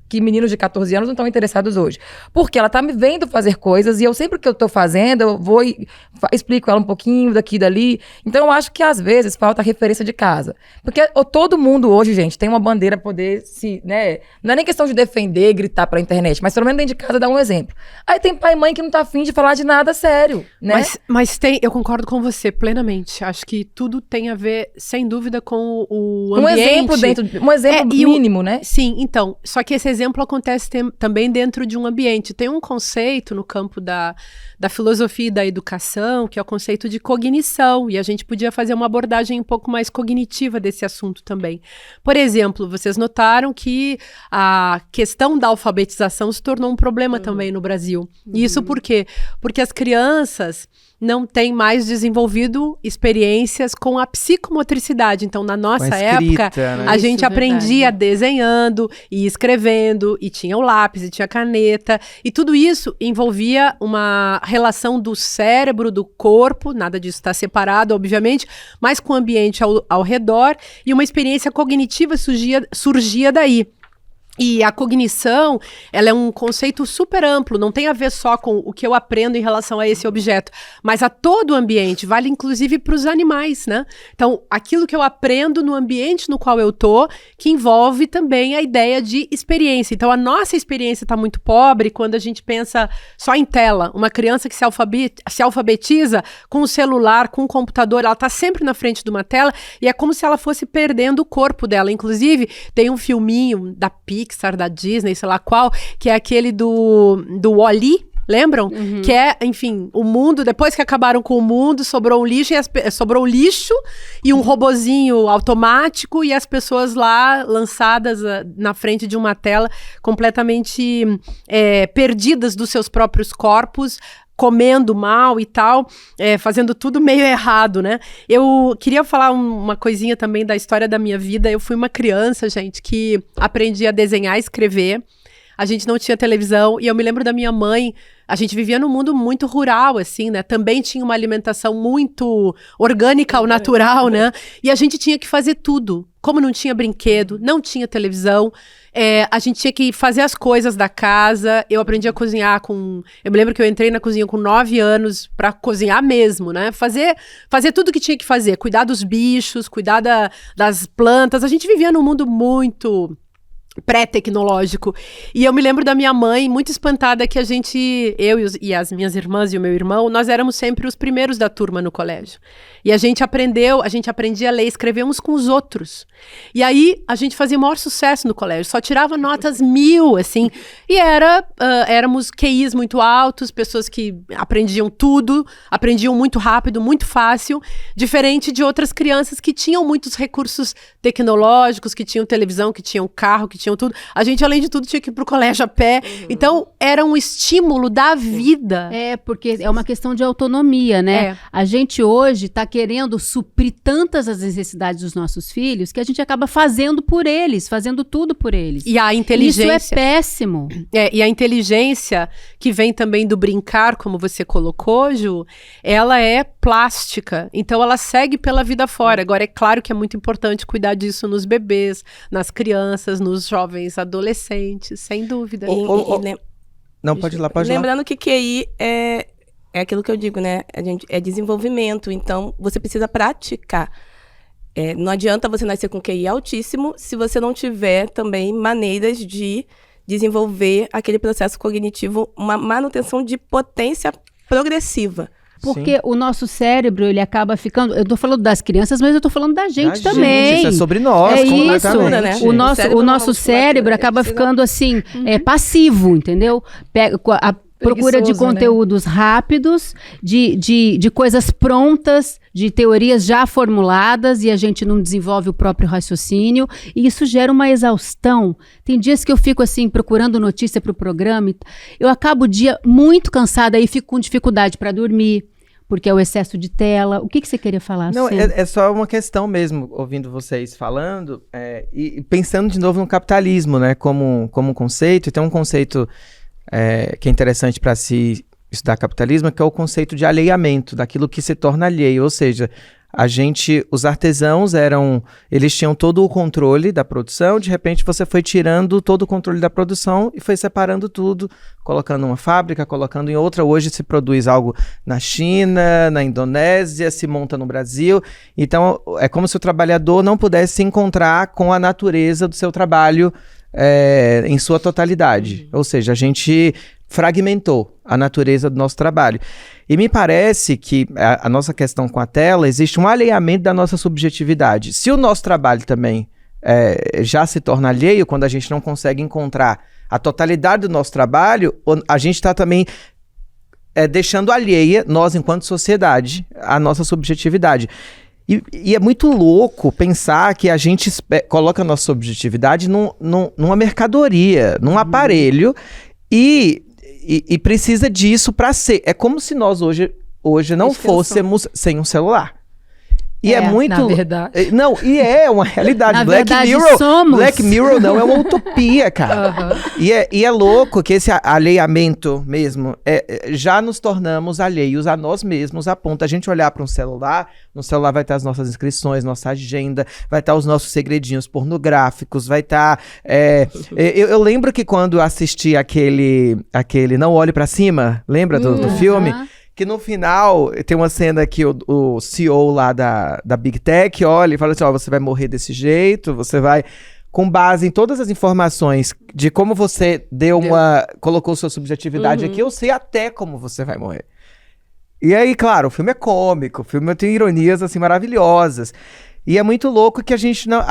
que meninos de 14 anos não estão interessados hoje. Porque ela tá me vendo fazer coisas e eu sempre que eu tô fazendo, eu vou e explico ela um pouquinho daqui e dali. Então eu acho que às vezes falta referência de casa. Porque todo mundo hoje, gente, tem uma bandeira pra poder né? Não é nem questão de defender, gritar pra internet, mas pelo menos dentro de casa dá um exemplo. Aí tem pai e mãe que não tá afim de falar de nada sério, né? Mas eu concordo com você plenamente. Acho que tudo tem a ver, sem dúvida, com o ambiente. Um exemplo mínimo, né? Sim, então. Só que esse exemplo, acontece também dentro de um ambiente. Tem um conceito no campo da filosofia e da educação, que é o conceito de cognição, e a gente podia fazer uma abordagem um pouco mais cognitiva desse assunto também. Por exemplo, vocês notaram que a questão da alfabetização se tornou um problema também no Brasil. E isso por quê? Porque as crianças não têm mais desenvolvido experiências com a psicomotricidade. Então, na nossa época, a gente aprendia desenhando e escrevendo, e tinha o lápis, e tinha a caneta, e tudo isso envolvia uma relação do cérebro, do corpo, nada disso está separado, obviamente, mas com o ambiente ao redor, e uma experiência cognitiva surgia daí. E a cognição, ela é um conceito super amplo, não tem a ver só com o que eu aprendo em relação a esse objeto, mas a todo o ambiente, vale inclusive para os animais, né? Então, aquilo que eu aprendo no ambiente no qual eu tô, que envolve também a ideia de experiência. Então, a nossa experiência está muito pobre quando a gente pensa só em tela. Uma criança que se alfabetiza com o celular, com o computador, ela está sempre na frente de uma tela e é como se ela fosse perdendo o corpo dela. Inclusive, tem um filminho da Pixar, da Disney, sei lá qual, que é aquele do Wall-E, lembram? Que é, enfim, o mundo, depois que acabaram com o mundo, sobrou um lixo e um robozinho automático e as pessoas lá lançadas na frente de uma tela completamente perdidas dos seus próprios corpos, comendo mal e tal, fazendo tudo meio errado, né? Eu queria falar uma coisinha também da história da minha vida. Eu fui uma criança, gente, que aprendi a desenhar e escrever. A gente não tinha televisão e eu me lembro da minha mãe. A gente vivia num mundo muito rural, assim, né? Também tinha uma alimentação muito orgânica ao natural, né? E a gente tinha que fazer tudo. Como não tinha brinquedo, não tinha televisão, a gente tinha que fazer as coisas da casa. Eu aprendi a cozinhar Eu me lembro que eu entrei na cozinha com 9 anos para cozinhar mesmo, né? Fazer tudo que tinha que fazer. Cuidar dos bichos, cuidar das plantas. A gente vivia num mundo muito pré-tecnológico. E eu me lembro da minha mãe muito espantada que eu e as minhas irmãs e o meu irmão, nós éramos sempre os primeiros da turma no colégio. E a gente aprendia a ler e escrever uns com os outros. E aí a gente fazia o maior sucesso no colégio, só tirava notas 1000, assim. E éramos QIs muito altos, pessoas que aprendiam tudo, aprendiam muito rápido, muito fácil, diferente de outras crianças que tinham muitos recursos tecnológicos, que tinham televisão, que tinham carro, que tinham tudo. A gente, além de tudo, tinha que ir pro colégio a pé. Então, era um estímulo da vida. Porque é uma questão de autonomia, né? A gente hoje está querendo suprir tantas as necessidades dos nossos filhos que a gente acaba fazendo por eles, fazendo tudo por eles. E a inteligência... Isso é péssimo. E a inteligência que vem também do brincar, como você colocou, Ju, ela é plástica. Então, ela segue pela vida fora. Agora, é claro que é muito importante cuidar disso nos bebês, nas crianças, nos jovens adolescentes, sem dúvida. Não, pode ir lá, pode ir lá. Lembrando que QI é aquilo que eu digo, né? É desenvolvimento, então você precisa praticar. Não adianta você nascer com QI altíssimo se você não tiver também maneiras de desenvolver aquele processo cognitivo, uma manutenção de potência progressiva. Porque o nosso cérebro, ele acaba ficando... Eu tô falando das crianças, mas eu tô falando da gente também. Isso é sobre nós. Isso. Né? O nosso cérebro acaba ficando assim, passivo, entendeu? Procura de conteúdos rápidos, de coisas prontas, de teorias já formuladas, e a gente não desenvolve o próprio raciocínio, e isso gera uma exaustão. Tem dias que eu fico assim, procurando notícia para o programa, eu acabo o dia muito cansada e fico com dificuldade para dormir, porque é o excesso de tela. O que você queria falar? Não, é só uma questão mesmo, ouvindo vocês falando, e pensando de novo no capitalismo, né, como um conceito. E tem um conceito que é interessante para se estudar capitalismo, que é o conceito de alheiamento, daquilo que se torna alheio. Ou seja, os artesãos eles tinham todo o controle da produção, de repente você foi tirando todo o controle da produção e foi separando tudo, colocando uma fábrica, colocando em outra. Hoje se produz algo na China, na Indonésia, se monta no Brasil. Então é como se o trabalhador não pudesse se encontrar com a natureza do seu trabalho em sua totalidade. Ou seja, a gente fragmentou a natureza do nosso trabalho. E me parece que a nossa questão com a tela, existe um alheamento da nossa subjetividade. Se o nosso trabalho também já se torna alheio, quando a gente não consegue encontrar a totalidade do nosso trabalho, a gente está também deixando alheia, nós enquanto sociedade, a nossa subjetividade. E é muito louco pensar que a gente coloca a nossa subjetividade numa mercadoria, num aparelho, e precisa disso para ser. É como se nós hoje não fôssemos sem um celular. E é muito... Na verdade. Não, e é uma realidade. Na Black verdade, Mirror, somos. Black Mirror não é uma utopia, cara. E é louco que esse alheiamento mesmo, já nos tornamos alheios a nós mesmos, a ponto a gente olhar para um celular, no celular vai estar as nossas inscrições, nossa agenda, vai estar os nossos segredinhos pornográficos, vai estar... eu lembro que quando eu assisti aquele Não Olhe Pra Cima, lembra do filme? Que no final, tem uma cena que o CEO lá da Big Tech olha e fala assim, você vai morrer desse jeito, você vai... Com base em todas as informações de como você colocou sua subjetividade aqui, eu sei até como você vai morrer. E aí, claro, o filme é cômico, o filme tem ironias, assim, maravilhosas. E é muito louco que a gente não...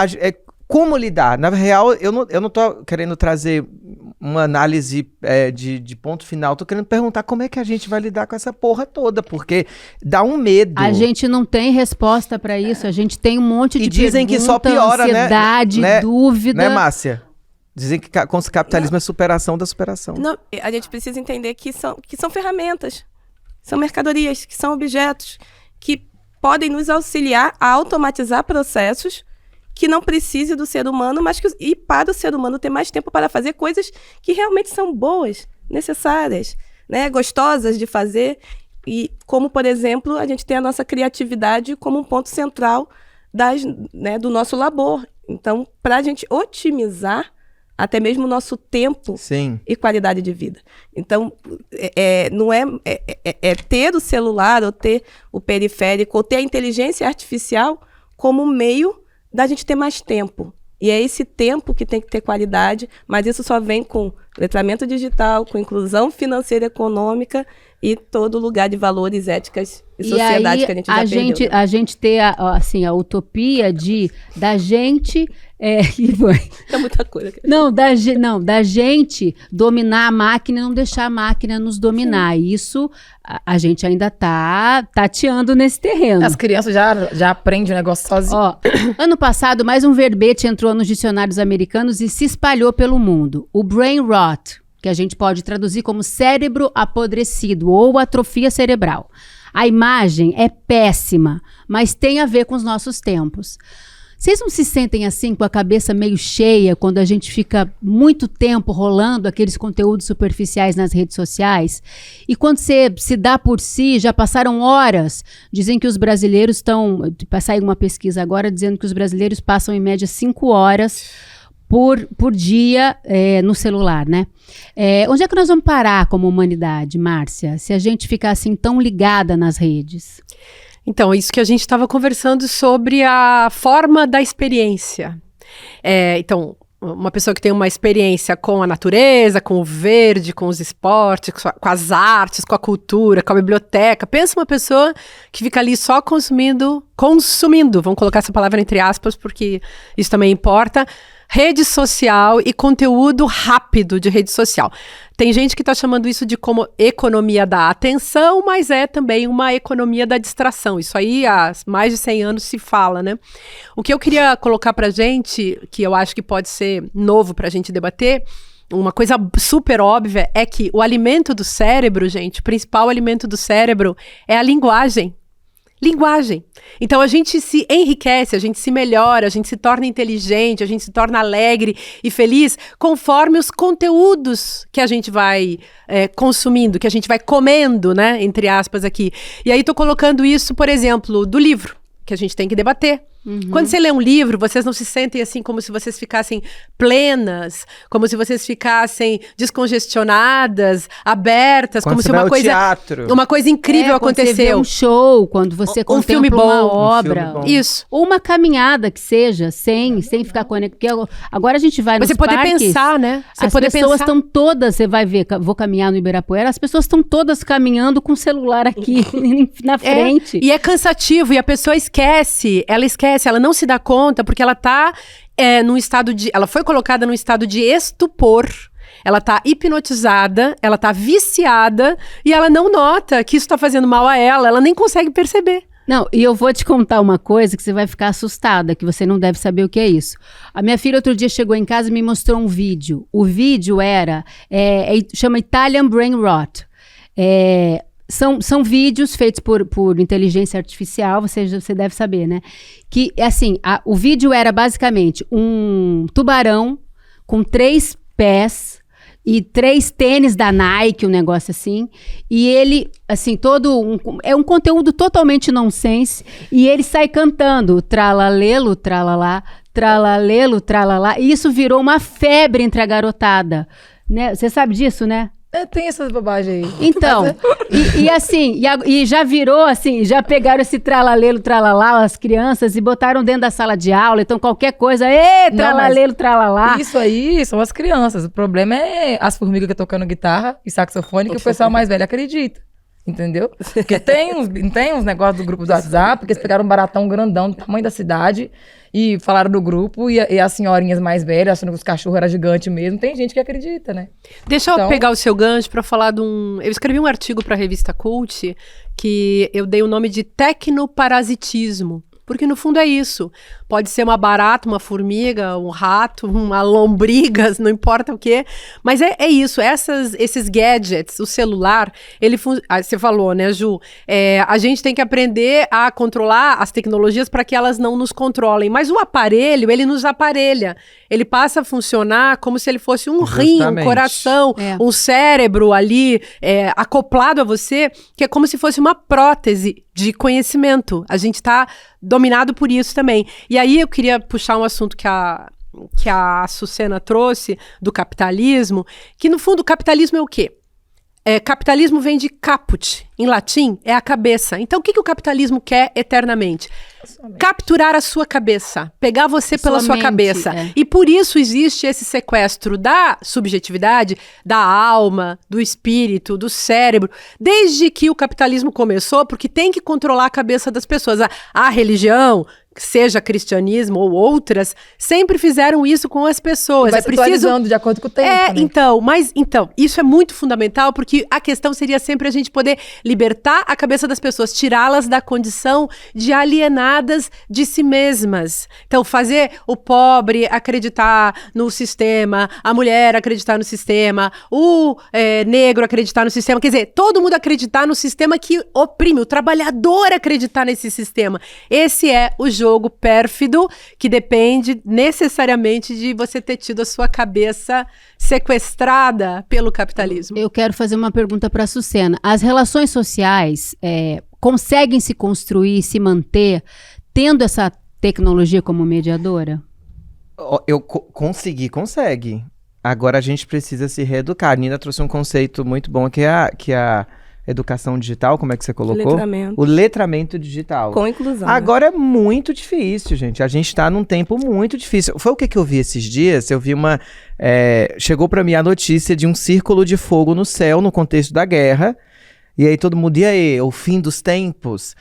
Como lidar? Na real, eu não tô querendo trazer uma análise de ponto final. Tô querendo perguntar como é que a gente vai lidar com essa porra toda, porque dá um medo. A gente não tem resposta pra isso, a gente tem um monte de dizem pergunta, que só piora, ansiedade, dúvida. Né, Márcia? Dizem que o capitalismo é superação da superação. Não, a gente precisa entender que são ferramentas, são mercadorias, que são objetos que podem nos auxiliar a automatizar processos que não precise do ser humano, mas e para o ser humano ter mais tempo para fazer coisas que realmente são boas, necessárias, né, gostosas de fazer. E como, por exemplo, a gente tem a nossa criatividade como um ponto central do nosso labor. Então, para a gente otimizar até mesmo o nosso tempo e qualidade de vida. Então, não é ter o celular, ou ter o periférico, ou ter a inteligência artificial como meio da gente ter mais tempo. E é esse tempo que tem que ter qualidade, mas isso só vem com letramento digital, com inclusão financeira e econômica e todo lugar de valores, éticas e sociedade que a gente já perdeu. A gente ter a utopia da gente... É muita coisa. Da gente dominar a máquina e não deixar a máquina nos dominar. Isso a gente ainda tá tateando nesse terreno. As crianças já aprendem o negócio sozinho. Ano passado, mais um verbete entrou nos dicionários americanos e se espalhou pelo mundo. O brain rot, que a gente pode traduzir como cérebro apodrecido ou atrofia cerebral. A imagem é péssima, mas tem a ver com os nossos tempos. Vocês não se sentem assim, com a cabeça meio cheia, quando a gente fica muito tempo rolando aqueles conteúdos superficiais nas redes sociais? E quando você se dá por si, já passaram horas, dizem que os brasileiros saiu uma pesquisa agora dizendo que os brasileiros passam em média 5 horas por dia no celular, né? Onde é que nós vamos parar como humanidade, Márcia, se a gente ficar assim tão ligada nas redes? Então, isso que a gente estava conversando sobre a forma da experiência. Então, uma pessoa que tem uma experiência com a natureza, com o verde, com os esportes, com as artes, com a cultura, com a biblioteca. Pensa uma pessoa que fica ali só consumindo, vamos colocar essa palavra entre aspas, porque isso também importa, rede social e conteúdo rápido de rede social. Tem gente que está chamando isso de como economia da atenção, mas é também uma economia da distração. Isso aí há mais de 100 anos se fala, né? O que eu queria colocar pra gente, que eu acho que pode ser novo pra gente debater, uma coisa super óbvia, é que o alimento do cérebro, gente, o principal alimento do cérebro é a linguagem. Linguagem. Então a gente se enriquece, a gente se melhora, a gente se torna inteligente, a gente se torna alegre e feliz conforme os conteúdos que a gente vai consumindo, que a gente vai comendo, né, entre aspas aqui. E aí tô colocando isso, por exemplo, do livro, que a gente tem que debater. Quando você lê um livro, vocês não se sentem assim como se vocês ficassem plenas, como se vocês ficassem descongestionadas, abertas, quando como se uma coisa incrível quando aconteceu. Você vê um show, quando você contempla filme bom, uma obra. Isso. Ou uma caminhada que seja, sem ficar conectado. Porque agora a gente vai nos você poder parques, pensar, né? As pessoas estão todas, você vai ver, vou caminhar no Ibirapuera, as pessoas estão todas caminhando com o celular aqui na frente. E é cansativo, e a pessoa esquece, ela não se dá conta, porque ela tá ela foi colocada num estado de estupor. Ela tá hipnotizada, ela tá viciada e ela não nota que isso tá fazendo mal a ela nem consegue perceber. Não, e eu vou te contar uma coisa que você vai ficar assustada, que você não deve saber o que é isso. A minha filha outro dia chegou em casa e me mostrou um vídeo. O vídeo chama Italian Brain Rot. São vídeos feitos por inteligência artificial, você deve saber, né? Que, assim, o vídeo era basicamente um tubarão com 3 pés e 3 tênis da Nike, um negócio assim. E ele, assim, é um conteúdo totalmente nonsense. E ele sai cantando tralalelo, tralalá, tralalelo, tralalá. E isso virou uma febre entre a garotada. Né? Você sabe disso, né? Tem essas bobagens aí. Então, e já virou assim, já pegaram esse tralalelo, tralalá, as crianças, e botaram dentro da sala de aula, então qualquer coisa, tralalelo, tralalá. Isso aí são as crianças, o problema é as formigas que estão tocando guitarra e saxofone, que o pessoal mais velho acredita. Entendeu? Porque tem uns negócios do grupo do WhatsApp, que eles pegaram um baratão grandão do tamanho da cidade e falaram do grupo, e as senhorinhas mais velhas, achando que os cachorros eram gigantes mesmo. Tem gente que acredita, né? Deixa eu pegar o seu gancho para falar de um... Eu escrevi um artigo para a revista Cult, que eu dei o nome de tecnoparasitismo. Porque no fundo é isso. Pode ser uma barata, uma formiga, um rato, uma lombriga, não importa o quê. Mas é isso, esses gadgets, o celular, você falou, né, Ju? A gente tem que aprender a controlar as tecnologias para que elas não nos controlem. Mas o aparelho, ele nos aparelha. Ele passa a funcionar como se ele fosse um rim, um coração, um cérebro ali acoplado a você, que é como se fosse uma prótese de conhecimento. A gente está dominado por isso também. E aí eu queria puxar um assunto que a Sucena trouxe do capitalismo, que no fundo o capitalismo é o quê? Capitalismo vem de caput, em latim, é a cabeça. Então o que o capitalismo quer eternamente? Capturar a sua cabeça, pegar você pela sua cabeça. E por isso existe esse sequestro da subjetividade, da alma, do espírito, do cérebro, desde que o capitalismo começou, porque tem que controlar a cabeça das pessoas. A religião, seja cristianismo ou outras, sempre fizeram isso com as pessoas. Vai se atualizando de acordo com o tempo. Né? Então, isso é muito fundamental, porque a questão seria sempre a gente poder libertar a cabeça das pessoas, tirá-las da condição de alienadas de si mesmas. Então, fazer o pobre acreditar no sistema, a mulher acreditar no sistema, o negro acreditar no sistema, quer dizer, todo mundo acreditar no sistema que oprime, o trabalhador acreditar nesse sistema. Esse é o jogo pérfido que depende necessariamente de você ter tido a sua cabeça sequestrada pelo capitalismo. Eu quero fazer uma pergunta para a Sucena. As relações sociais conseguem se construir, se manter, tendo essa tecnologia como mediadora? Consegue. Agora a gente precisa se reeducar. A Nina trouxe um conceito muito bom que é a educação digital, como é que você colocou? Letramento. O letramento digital. Com inclusão. Agora é muito difícil, gente. A gente tá num tempo muito difícil. Foi o que eu vi esses dias? Eu vi chegou pra mim a notícia de um círculo de fogo no céu, no contexto da guerra. E aí todo mundo, e aí, o fim dos tempos?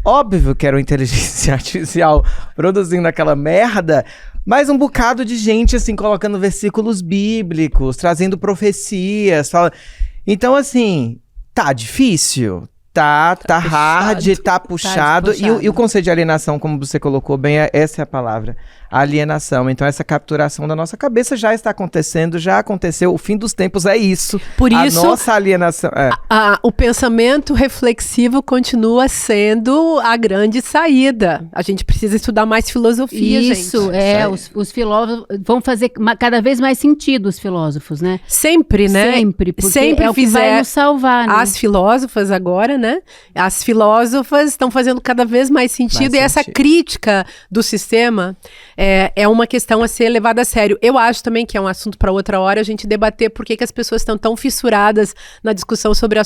Óbvio que era uma inteligência artificial produzindo aquela merda, mas um bocado de gente, assim, colocando versículos bíblicos, trazendo profecias. Então, assim... Tá difícil, tá hard, tá puxado. E o conceito de alienação, como você colocou bem, essa é a palavra. Alienação. Então, essa capturação da nossa cabeça já está acontecendo, já aconteceu. O fim dos tempos é isso. Por isso, a nossa alienação... o pensamento reflexivo continua sendo a grande saída. A gente precisa estudar mais filosofia, isso, gente. Os filósofos vão fazer cada vez mais sentido, os filósofos, né? Sempre, né? Sempre, porque o que vai nos salvar, né? As filósofas agora, né? As filósofas estão fazendo cada vez mais sentido. Essa crítica do sistema... É uma questão a ser levada a sério. Eu acho também que é um assunto para outra hora a gente debater por que as pessoas estão tão fissuradas na discussão sobre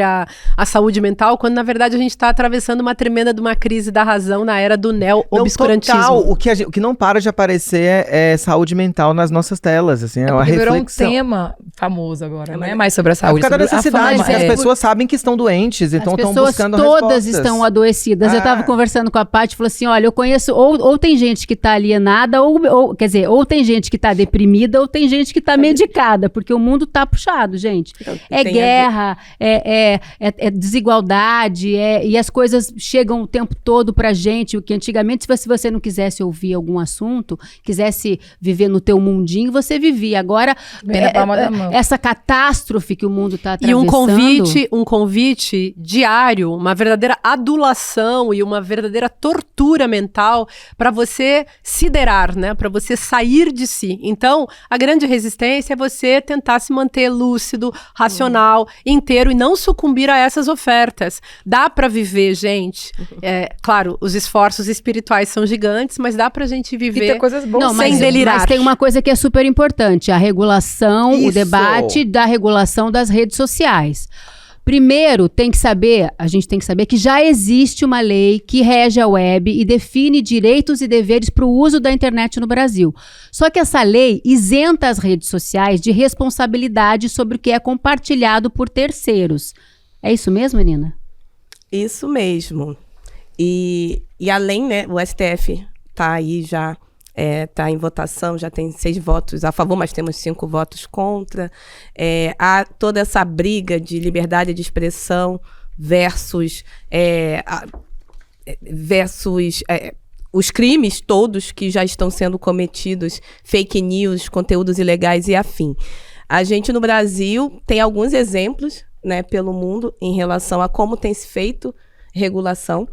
a saúde mental, quando na verdade a gente está atravessando uma tremenda de uma crise da razão na era do neo-obscurantismo. O que não para de aparecer é saúde mental nas nossas telas, assim, é uma reflexão. Virou um tema famoso agora, não é mais sobre a saúde. É por causa da necessidade, as pessoas sabem que estão doentes, então estão buscando respostas. Todas estão adoecidas. Eu estava conversando com a Paty e falou assim, olha, eu conheço, ou tem gente que está ali alienada, quer dizer, ou tem gente que tá deprimida, ou tem gente que tá medicada, porque o mundo tá puxado, gente. Então, É tem a guerra, é desigualdade, e as coisas chegam o tempo todo pra gente, o que antigamente, se você não quisesse ouvir algum assunto, quisesse viver no teu mundinho, você vivia. Agora, Bem na palma da mão. essa catástrofe que o mundo tá E atravessando... um convite diário, uma verdadeira adulação e uma verdadeira tortura mental para você siderar, né? Para você sair de si. Então, a grande resistência é você tentar se manter lúcido, racional, inteiro e não sucumbir a essas ofertas. Dá para viver, gente. Claro, os esforços espirituais são gigantes, mas dá pra gente E viver. ter coisas boas. Não, Sem mas, delirar. mas tem uma coisa que é super importante, a regulação, o Isso. debate da regulação das redes sociais. Primeiro, a gente tem que saber que já existe uma lei que rege a web e define direitos e deveres para o uso da internet no Brasil. Só que essa lei isenta as redes sociais de responsabilidade sobre o que é compartilhado por terceiros. É isso mesmo, Nina? Isso mesmo. E além, né, o STF está aí já, está em votação, já tem 6 votos a favor, mas temos 5 votos contra. Há toda essa briga de liberdade de expressão versus os crimes todos que já estão sendo cometidos, fake news, conteúdos ilegais e afim. A gente no Brasil tem alguns exemplos, né, pelo mundo em relação a como tem se feito regulação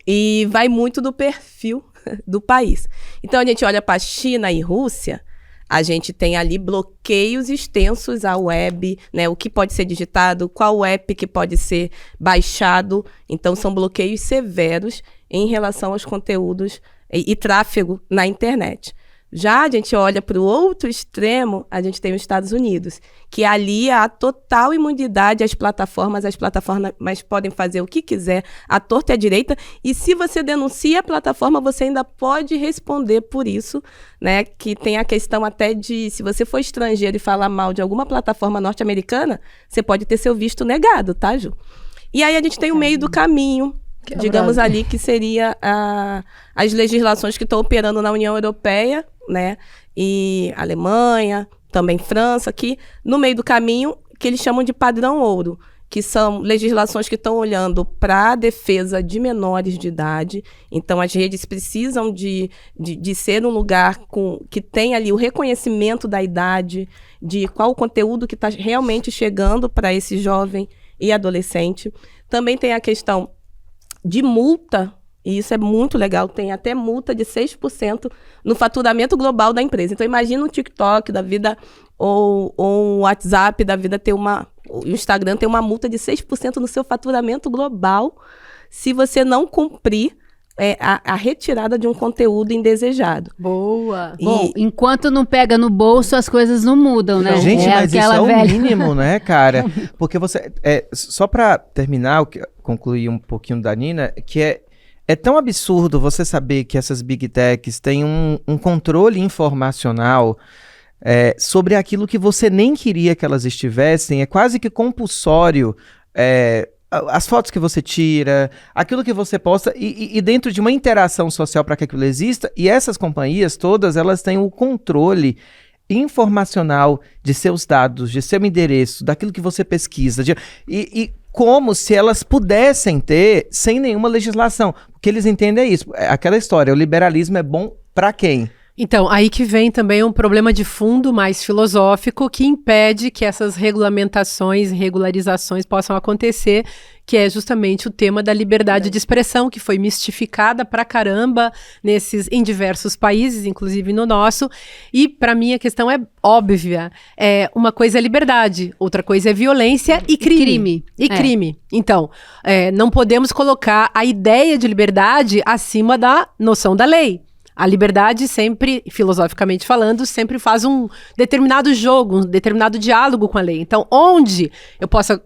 e vai muito do perfil do país. Então a gente olha para China e Rússia, a gente tem ali bloqueios extensos à web, né, o que pode ser digitado, qual app que pode ser baixado. Então são bloqueios severos em relação aos conteúdos e tráfego na internet. Já a gente olha para o outro extremo, a gente tem os Estados Unidos, que ali há total imunidade às plataformas podem fazer o que quiser, à torta e à direita, e se você denuncia a plataforma, você ainda pode responder por isso, né? Que tem a questão até de, se você for estrangeiro e falar mal de alguma plataforma norte-americana, você pode ter seu visto negado, tá, Ju? E aí a gente tem o meio do caminho, digamos ali, que seria as legislações que estão operando na União Europeia, né, e Alemanha, também França, aqui no meio do caminho, que eles chamam de padrão ouro, que são legislações que estão olhando para a defesa de menores de idade. Então, as redes precisam de ser um lugar que tem ali o reconhecimento da idade, de qual o conteúdo que está realmente chegando para esse jovem e adolescente. Também tem a questão de multa, e isso é muito legal, tem até multa de 6% no faturamento global da empresa. Então, imagina um TikTok da vida ou um WhatsApp da vida o Instagram ter uma multa de 6% no seu faturamento global se você não cumprir a retirada de um conteúdo indesejado. Boa. Bom, enquanto não pega no bolso, as coisas não mudam, né? Gente, mas isso é o velha... mínimo, né, cara? Porque você... só pra terminar, concluir um pouquinho da Nina, que é tão absurdo você saber que essas Big Techs têm um controle informacional sobre aquilo que você nem queria que elas estivessem. É quase que compulsório as fotos que você tira, aquilo que você posta, e dentro de uma interação social para que aquilo exista. E essas companhias todas, elas têm o controle informacional de seus dados, de seu endereço, daquilo que você pesquisa, e como se elas pudessem ter sem nenhuma legislação. O que eles entendem é isso, aquela história, o liberalismo é bom para quem? Então, aí que vem também um problema de fundo mais filosófico que impede que essas regulamentações e regularizações possam acontecer, que é justamente o tema da liberdade de expressão, que foi mistificada pra caramba em diversos países, inclusive no nosso. E, para mim, a questão é óbvia. Uma coisa é liberdade, outra coisa é violência e crime. Crime. Então, não podemos colocar a ideia de liberdade acima da noção da lei. A liberdade sempre, filosoficamente falando, sempre faz um determinado jogo, um determinado diálogo com a lei. Então, onde eu possa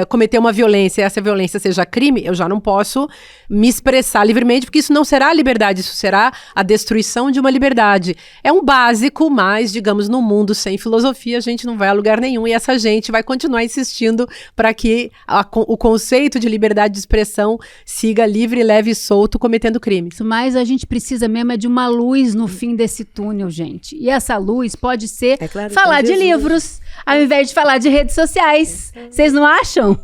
cometer uma violência e essa violência seja crime, eu já não posso me expressar livremente, porque isso não será liberdade, isso será a destruição de uma liberdade. É um básico, mas, digamos, no mundo sem filosofia, a gente não vai a lugar nenhum e essa gente vai continuar insistindo para que o conceito de liberdade de expressão siga livre, leve e solto, cometendo crimes. Mas a gente precisa mesmo de uma uma luz no fim desse túnel, gente. E essa luz pode ser É claro, falar então, de Jesus. livros, ao invés de falar de redes sociais. Vocês não acham?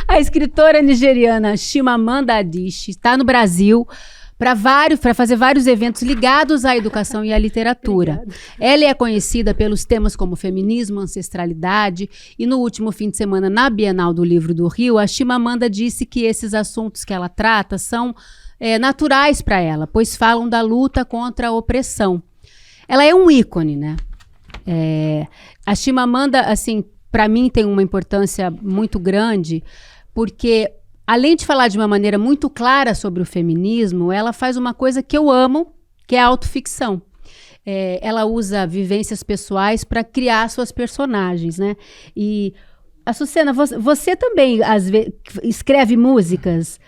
A escritora nigeriana Chimamanda Adichie está no Brasil para fazer vários eventos ligados à educação e à literatura. Ela é conhecida pelos temas como feminismo, ancestralidade, e no último fim de semana, na Bienal do Livro do Rio, a Chimamanda disse que esses assuntos que ela trata são naturais para ela, pois falam da luta contra a opressão. Ela é um ícone, né? A Chimamanda, assim, para mim tem uma importância muito grande, porque além de falar de uma maneira muito clara sobre o feminismo, ela faz uma coisa que eu amo, que é a autoficção. Ela usa vivências pessoais para criar suas personagens, né? E, Açucena, você também às vezes escreve músicas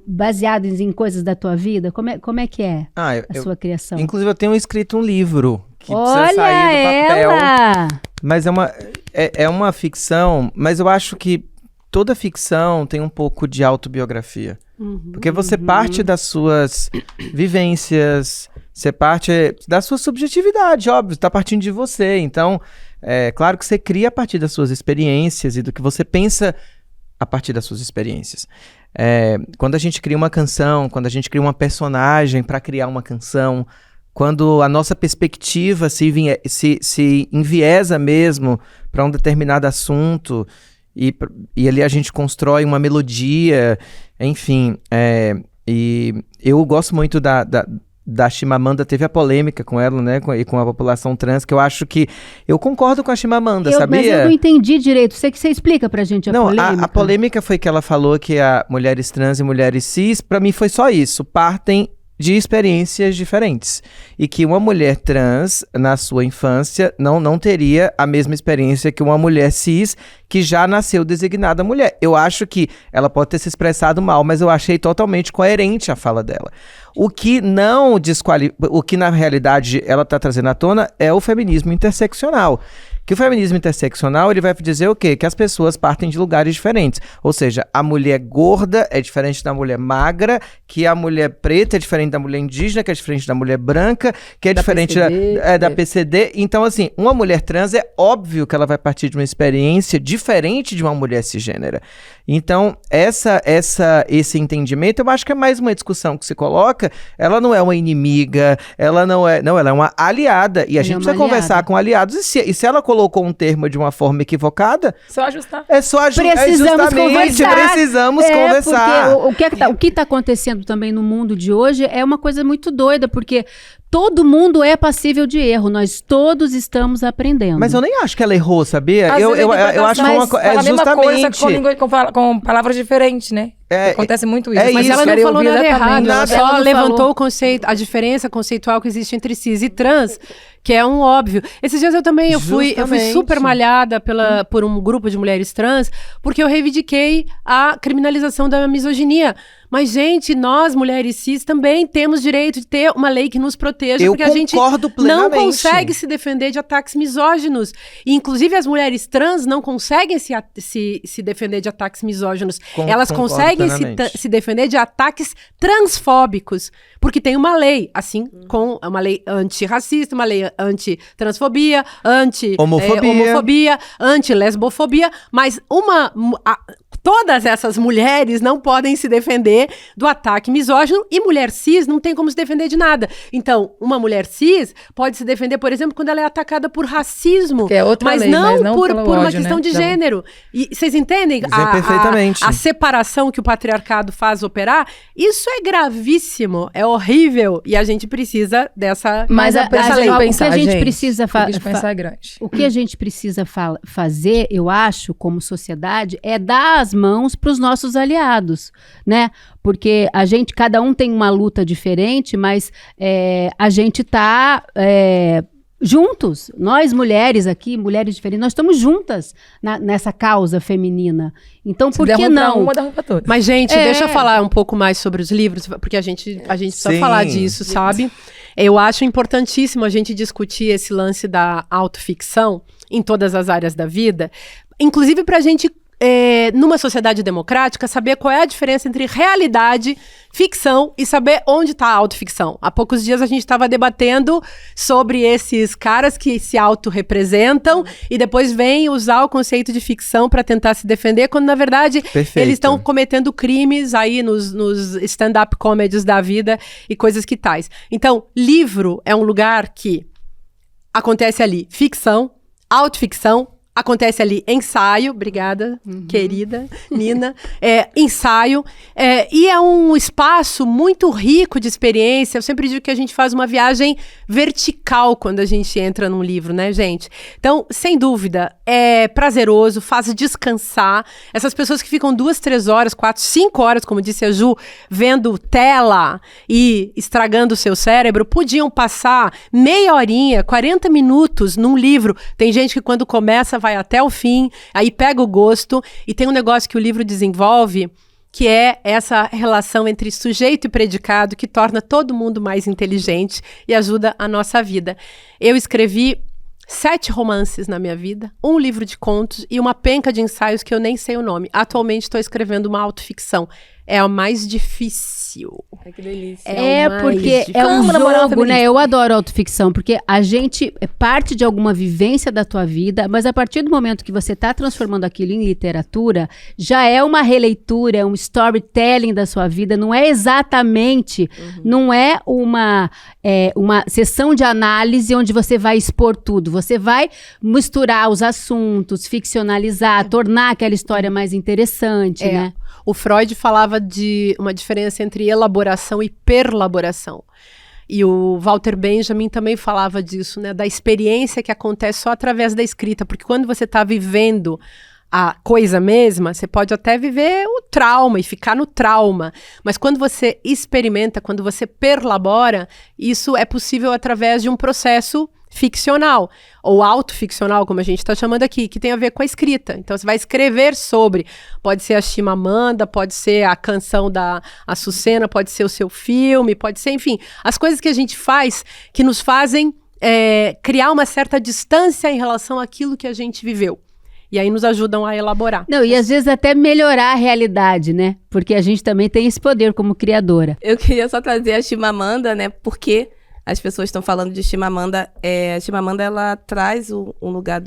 baseadas em coisas da tua vida? Como é que é a sua criação? Inclusive, eu tenho escrito um livro que Olha precisa sair do papel. ela! Mas é uma ficção, mas eu acho que toda ficção tem um pouco de autobiografia. Porque você parte das suas vivências, você parte da sua subjetividade, óbvio, está partindo de você. Então, é claro que você cria a partir das suas experiências e do que você pensa a partir das suas experiências. Quando a gente cria uma canção, quando a gente cria uma personagem para criar uma canção, quando a nossa perspectiva se enviesa mesmo para um determinado assunto, e ali a gente constrói uma melodia, enfim. E eu gosto muito da Chimamanda, teve a polêmica com ela, né, e com a população trans, que eu acho que eu concordo com a Chimamanda, sabia? Mas eu não entendi direito. Você explica pra gente a polêmica? A polêmica foi que ela falou que mulheres trans e mulheres cis, pra mim foi só isso, partem de experiências diferentes. E que uma mulher trans, na sua infância, não teria a mesma experiência que uma mulher cis, que já nasceu designada mulher. Eu acho que ela pode ter se expressado mal, mas eu achei totalmente coerente a fala dela. O que não o que na realidade ela está trazendo à tona é o feminismo interseccional. Que o feminismo interseccional, ele vai dizer o quê? Que as pessoas partem de lugares diferentes. Ou seja, a mulher gorda é diferente da mulher magra, que a mulher preta é diferente da mulher indígena, que é diferente da mulher branca, que é diferente da PCD. Então, assim, uma mulher trans é óbvio que ela vai partir de uma experiência diferente de uma mulher cisgênera. Então, esse entendimento, eu acho que é mais uma discussão que se coloca. Ela não é uma inimiga, ela é uma aliada. E a gente precisa conversar com aliados. E se ela colocou um termo de uma forma equivocada, só ajustar. É só ajustar. Precisamos conversar. Precisamos conversar. Porque o que está acontecendo também no mundo de hoje é uma coisa muito doida, porque todo mundo é passível de erro, nós todos estamos aprendendo. Mas eu nem acho que ela errou, sabia? Às Eu vezes acho que é fala a mesma coisa, com palavras diferentes, né? Acontece muito isso. Mas ela não falou nada errado, ela só Ela não levantou falou. o conceito, a diferença conceitual que existe entre cis e trans, que é um óbvio. Esses dias eu fui super malhada por um grupo de mulheres trans, porque eu reivindiquei a criminalização da misoginia. Mas, gente, nós, mulheres cis, também temos direito de ter uma lei que nos proteja, porque a gente não consegue se defender de ataques misóginos. E, inclusive, as mulheres trans não conseguem se defender de ataques misóginos. Elas conseguem se defender de ataques transfóbicos, porque tem uma lei, assim, com uma lei antirracista, uma lei anti-transfobia, anti-homofobia, anti-lesbofobia, mas todas essas mulheres não podem se defender do ataque misógino, e mulher cis não tem como se defender de nada. Então, uma mulher cis pode se defender, por exemplo, quando ela é atacada por racismo, que é outra mas, lei, não por ódio, uma questão de gênero. E vocês entendem perfeitamente. A separação que o patriarcado faz operar? Isso é gravíssimo, é horrível, e a gente precisa dessa Mas lei. o que a gente precisa pensar grande. O que a gente precisa fazer, eu acho, como sociedade, é dar as mãos para os nossos aliados, né? Porque cada um tem uma luta diferente, mas a gente está juntos. Nós mulheres aqui, mulheres diferentes, nós estamos juntas nessa causa feminina. Então, por que não? Uma, dá ruim pra todas. Mas, gente, deixa eu falar um pouco mais sobre os livros, porque a gente precisa falar disso, sabe? Eu acho importantíssimo a gente discutir esse lance da autoficção em todas as áreas da vida, inclusive pra gente numa sociedade democrática, saber qual é a diferença entre realidade, ficção e saber onde está a autoficção. Há poucos dias a gente estava debatendo sobre esses caras que se autorrepresentam e depois vêm usar o conceito de ficção para tentar se defender, quando na verdade eles estão cometendo crimes aí nos stand-up comedies da vida e coisas que tais. Então, livro é um lugar que acontece ali ficção, autoficção, acontece ali ensaio, obrigada, querida Nina, ensaio, e é um espaço muito rico de experiência. Eu sempre digo que a gente faz uma viagem vertical quando a gente entra num livro, né, gente? Então, sem dúvida, é prazeroso, faz descansar. Essas pessoas que ficam 2, 3 horas, 4, 5 horas, como disse a Ju, vendo tela e estragando o seu cérebro, podiam passar meia horinha, 40 minutos num livro. Tem gente que quando começa vai até o fim, aí pega o gosto, e tem um negócio que o livro desenvolve, que é essa relação entre sujeito e predicado, que torna todo mundo mais inteligente e ajuda a nossa vida. Eu escrevi 7 romances na minha vida, um livro de contos e uma penca de ensaios que eu nem sei o nome. Atualmente estou escrevendo uma autoficção. É a mais difícil. Ai, que delícia. Porque é um jogo, né? Eu adoro autoficção, porque a gente parte de alguma vivência da tua vida, mas a partir do momento que você está transformando aquilo em literatura, já é uma releitura, é um storytelling da sua vida, não é exatamente, não é uma sessão de análise onde você vai expor tudo, você vai misturar os assuntos, ficcionalizar, tornar aquela história mais interessante, né? O Freud falava de uma diferença entre elaboração e perlaboração. E o Walter Benjamin também falava disso, né? Da experiência que acontece só através da escrita. Porque quando você está vivendo a coisa mesma, você pode até viver o trauma e ficar no trauma. Mas quando você experimenta, quando você perlabora, isso é possível através de um processo ficcional, ou autoficcional, como a gente está chamando aqui, que tem a ver com a escrita. Então, você vai escrever sobre, pode ser a Chimamanda, pode ser a canção da Açucena, pode ser o seu filme, pode ser, enfim, as coisas que a gente faz que nos fazem criar uma certa distância em relação àquilo que a gente viveu. E aí nos ajudam a elaborar. Não, e às vezes até melhorar a realidade, né? Porque a gente também tem esse poder como criadora. Eu queria só trazer a Chimamanda, né, porque as pessoas estão falando de Chimamanda. A Chimamanda, ela traz um lugar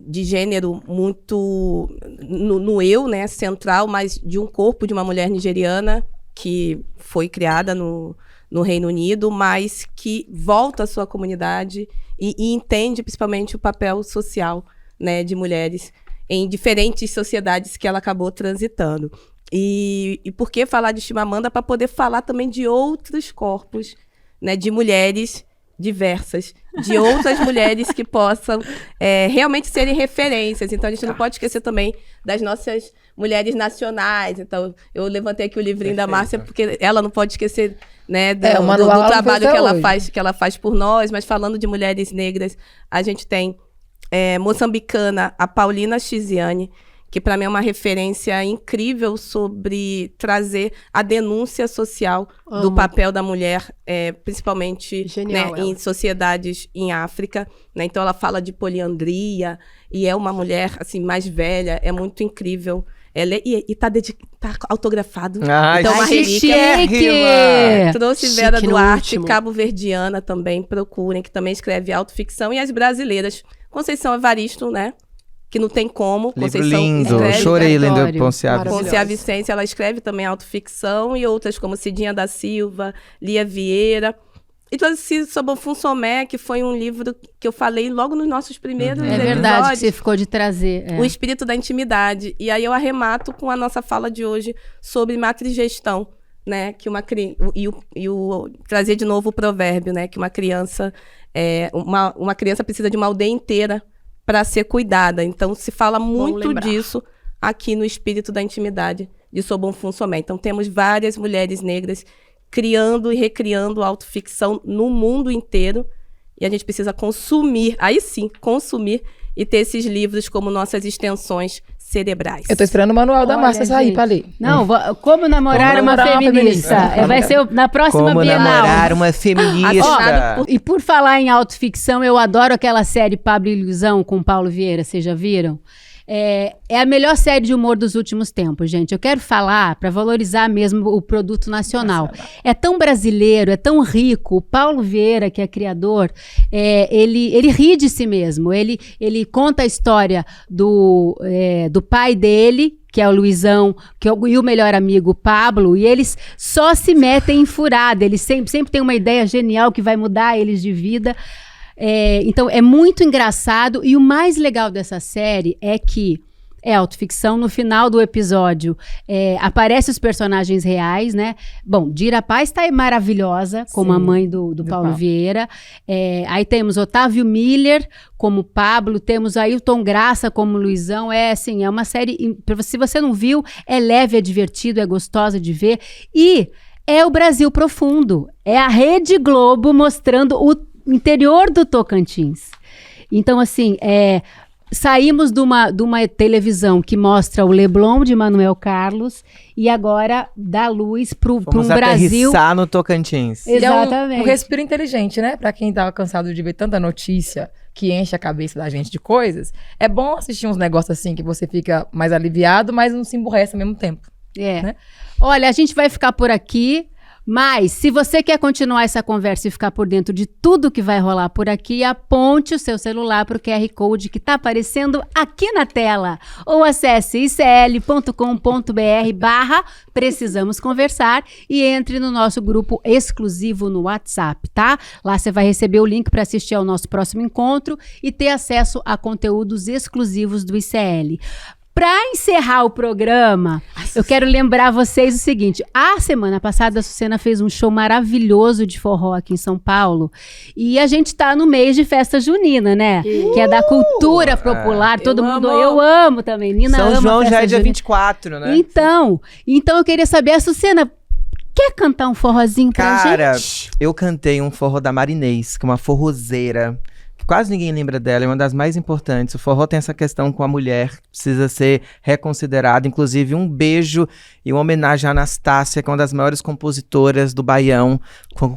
de gênero muito no eu, né, central, mas de um corpo de uma mulher nigeriana que foi criada no Reino Unido, mas que volta à sua comunidade e entende principalmente o papel social, né, de mulheres em diferentes sociedades que ela acabou transitando. E por que falar de Chimamanda? Para poder falar também de outros corpos, né, de mulheres diversas, de outras mulheres que possam realmente serem referências. Então, a gente não pode esquecer também das nossas mulheres nacionais. Então, eu levantei aqui o livrinho da Márcia, porque ela não pode esquecer, né, do trabalho que ela faz por nós. Mas falando de mulheres negras, a gente tem moçambicana, a Paulina Chiziane, que para mim é uma referência incrível sobre trazer a denúncia social do papel da mulher, principalmente, né, em sociedades em África, né? Então ela fala de poliandria e é uma mulher assim mais velha, é muito incrível. Ela tá autografado. Então uma relíquia. Trouxe Vera Duarte, cabo-verdiana também, procurem, que também escreve autoficção, e as brasileiras, Conceição Evaristo, né? Que não tem como. Livro Conceição lindo, escreve, chorei lendo Ponciá Vicência, ela escreve também autoficção, e outras como Cidinha da Silva, Lia Vieira. E trouxe sobre o Fonsomé, que foi um livro que eu falei logo nos nossos primeiros episódios. É verdade que você ficou de trazer. O Espírito da Intimidade. E aí eu arremato com a nossa fala de hoje sobre matrigestão, né? Que trazer de novo o provérbio, né? Que uma criança precisa de uma aldeia inteira para ser cuidada. Então, se fala muito disso aqui no Espírito da Intimidade de Sobon Fonsomé. Então, temos várias mulheres negras criando e recriando autoficção no mundo inteiro. E a gente precisa consumir, aí sim, consumir e ter esses livros como nossas extensões cerebrais. Eu tô esperando o manual da Márcia sair pra ler. Não, como namorar uma feminista. Vai ser na próxima Como Bienal. namorar uma feminista. E por falar em autoficção, eu adoro aquela série Pablo e Ilusão com Paulo Vieira, vocês já viram? É a melhor série de humor dos últimos tempos, gente. Eu quero falar para valorizar mesmo o produto nacional. É tão brasileiro, é tão rico. O Paulo Vieira, que é criador, ele ri de si mesmo. Ele conta a história do pai dele, que é o Luizão, e o melhor amigo, o Pablo, e eles só se metem em furada. Eles sempre têm uma ideia genial que vai mudar eles de vida. Então, é muito engraçado. E o mais legal dessa série é que é autoficção. No final do episódio, aparecem os personagens reais, né? Bom, Dira Paz está maravilhosa, como a mãe do Paulo Vieira. Aí temos Otávio Miller como Pablo, temos Ailton Graça como Luizão. É uma série, se você não viu, é leve, é divertido, é gostosa de ver. E é o Brasil profundo. É a Rede Globo mostrando o interior do Tocantins. Então, assim, saímos de uma televisão que mostra o Leblon de Manuel Carlos e agora dá luz para um Brasil... aterrissar no Tocantins. Exatamente. É um respiro inteligente, né? Pra quem tava cansado de ver tanta notícia que enche a cabeça da gente de coisas, é bom assistir uns negócios assim que você fica mais aliviado, mas não se emburrece ao mesmo tempo. Né? Olha, a gente vai ficar por aqui. Mas, se você quer continuar essa conversa e ficar por dentro de tudo que vai rolar por aqui, aponte o seu celular para o QR Code que está aparecendo aqui na tela. Ou acesse icl.com.br/precisamos conversar e entre no nosso grupo exclusivo no WhatsApp, tá? Lá você vai receber o link para assistir ao nosso próximo encontro e ter acesso a conteúdos exclusivos do ICL. Para encerrar o programa, eu quero lembrar vocês o seguinte. A semana passada, a Sucena fez um show maravilhoso de forró aqui em São Paulo. E a gente tá no mês de festa junina, né? Que é da cultura popular. Todo mundo... Eu amo também. Nina ama São João já é dia junina. 24, né? Então eu queria saber, a Sucena, quer cantar um forrozinho pra gente? Cara, eu cantei um forró da Marinês, que é uma forrozeira. Quase ninguém lembra dela, é uma das mais importantes. O forró tem essa questão com a mulher, que precisa ser reconsiderada. Inclusive, um beijo e uma homenagem à Anastácia, que é uma das maiores compositoras do Baião.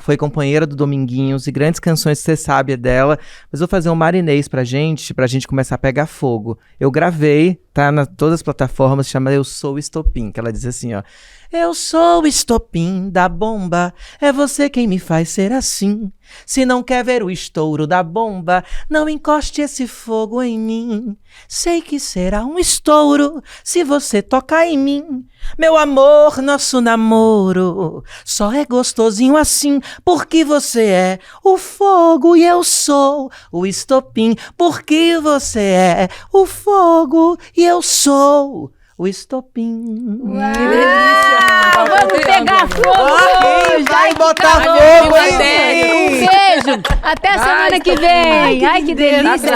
Foi companheira do Dominguinhos e grandes canções que você sabe dela. Mas vou fazer um Marinês pra gente começar a pegar fogo. Eu gravei, tá nas todas as plataformas, chama Eu Sou o Estopim, que ela diz assim, ó. Eu sou o estopim da bomba, é você quem me faz ser assim. Se não quer ver o estouro da bomba, não encoste esse fogo em mim. Sei que será um estouro se você tocar em mim. Meu amor, nosso namoro só é gostosinho assim, porque você é o fogo e eu sou o estopim. Porque você é o fogo e eu sou o estopim. Que delícia! Vamos pegar fogo! Vai botar fogo Um beijo! Até a semana que vem! Ai, que delícia!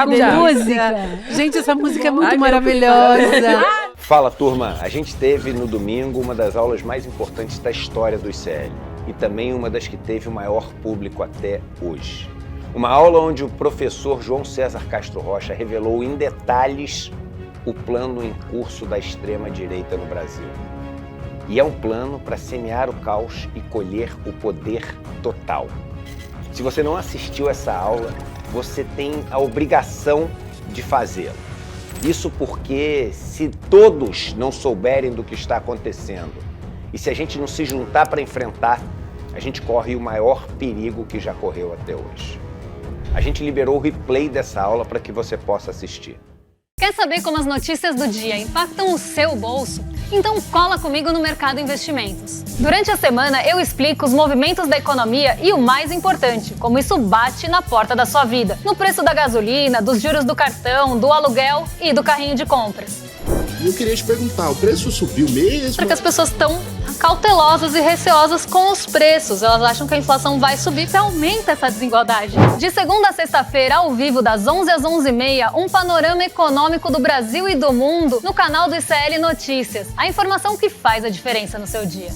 verdade. Com música! Gente, essa música é muito maravilhosa. Fala, turma! A gente teve no domingo uma das aulas mais importantes da história do ICL e também uma das que teve o maior público até hoje. Uma aula onde o professor João César Castro Rocha revelou em detalhes o plano em curso da extrema-direita no Brasil. E é um plano para semear o caos e colher o poder total. Se você não assistiu essa aula, você tem a obrigação de fazê-la. Isso porque se todos não souberem do que está acontecendo e se a gente não se juntar para enfrentar, a gente corre o maior perigo que já correu até hoje. A gente liberou o replay dessa aula para que você possa assistir. Quer saber como as notícias do dia impactam o seu bolso? Então cola comigo no Mercado Investimentos. Durante a semana eu explico os movimentos da economia e o mais importante, como isso bate na porta da sua vida, no preço da gasolina, dos juros do cartão, do aluguel e do carrinho de compras. Eu queria te perguntar, o preço subiu mesmo? Porque as pessoas estão cautelosas e receosas com os preços. Elas acham que a inflação vai subir, que aumenta essa desigualdade. De segunda a sexta-feira, ao vivo, das 11 às 11h30, um panorama econômico do Brasil e do mundo no canal do ICL Notícias. A informação que faz a diferença no seu dia.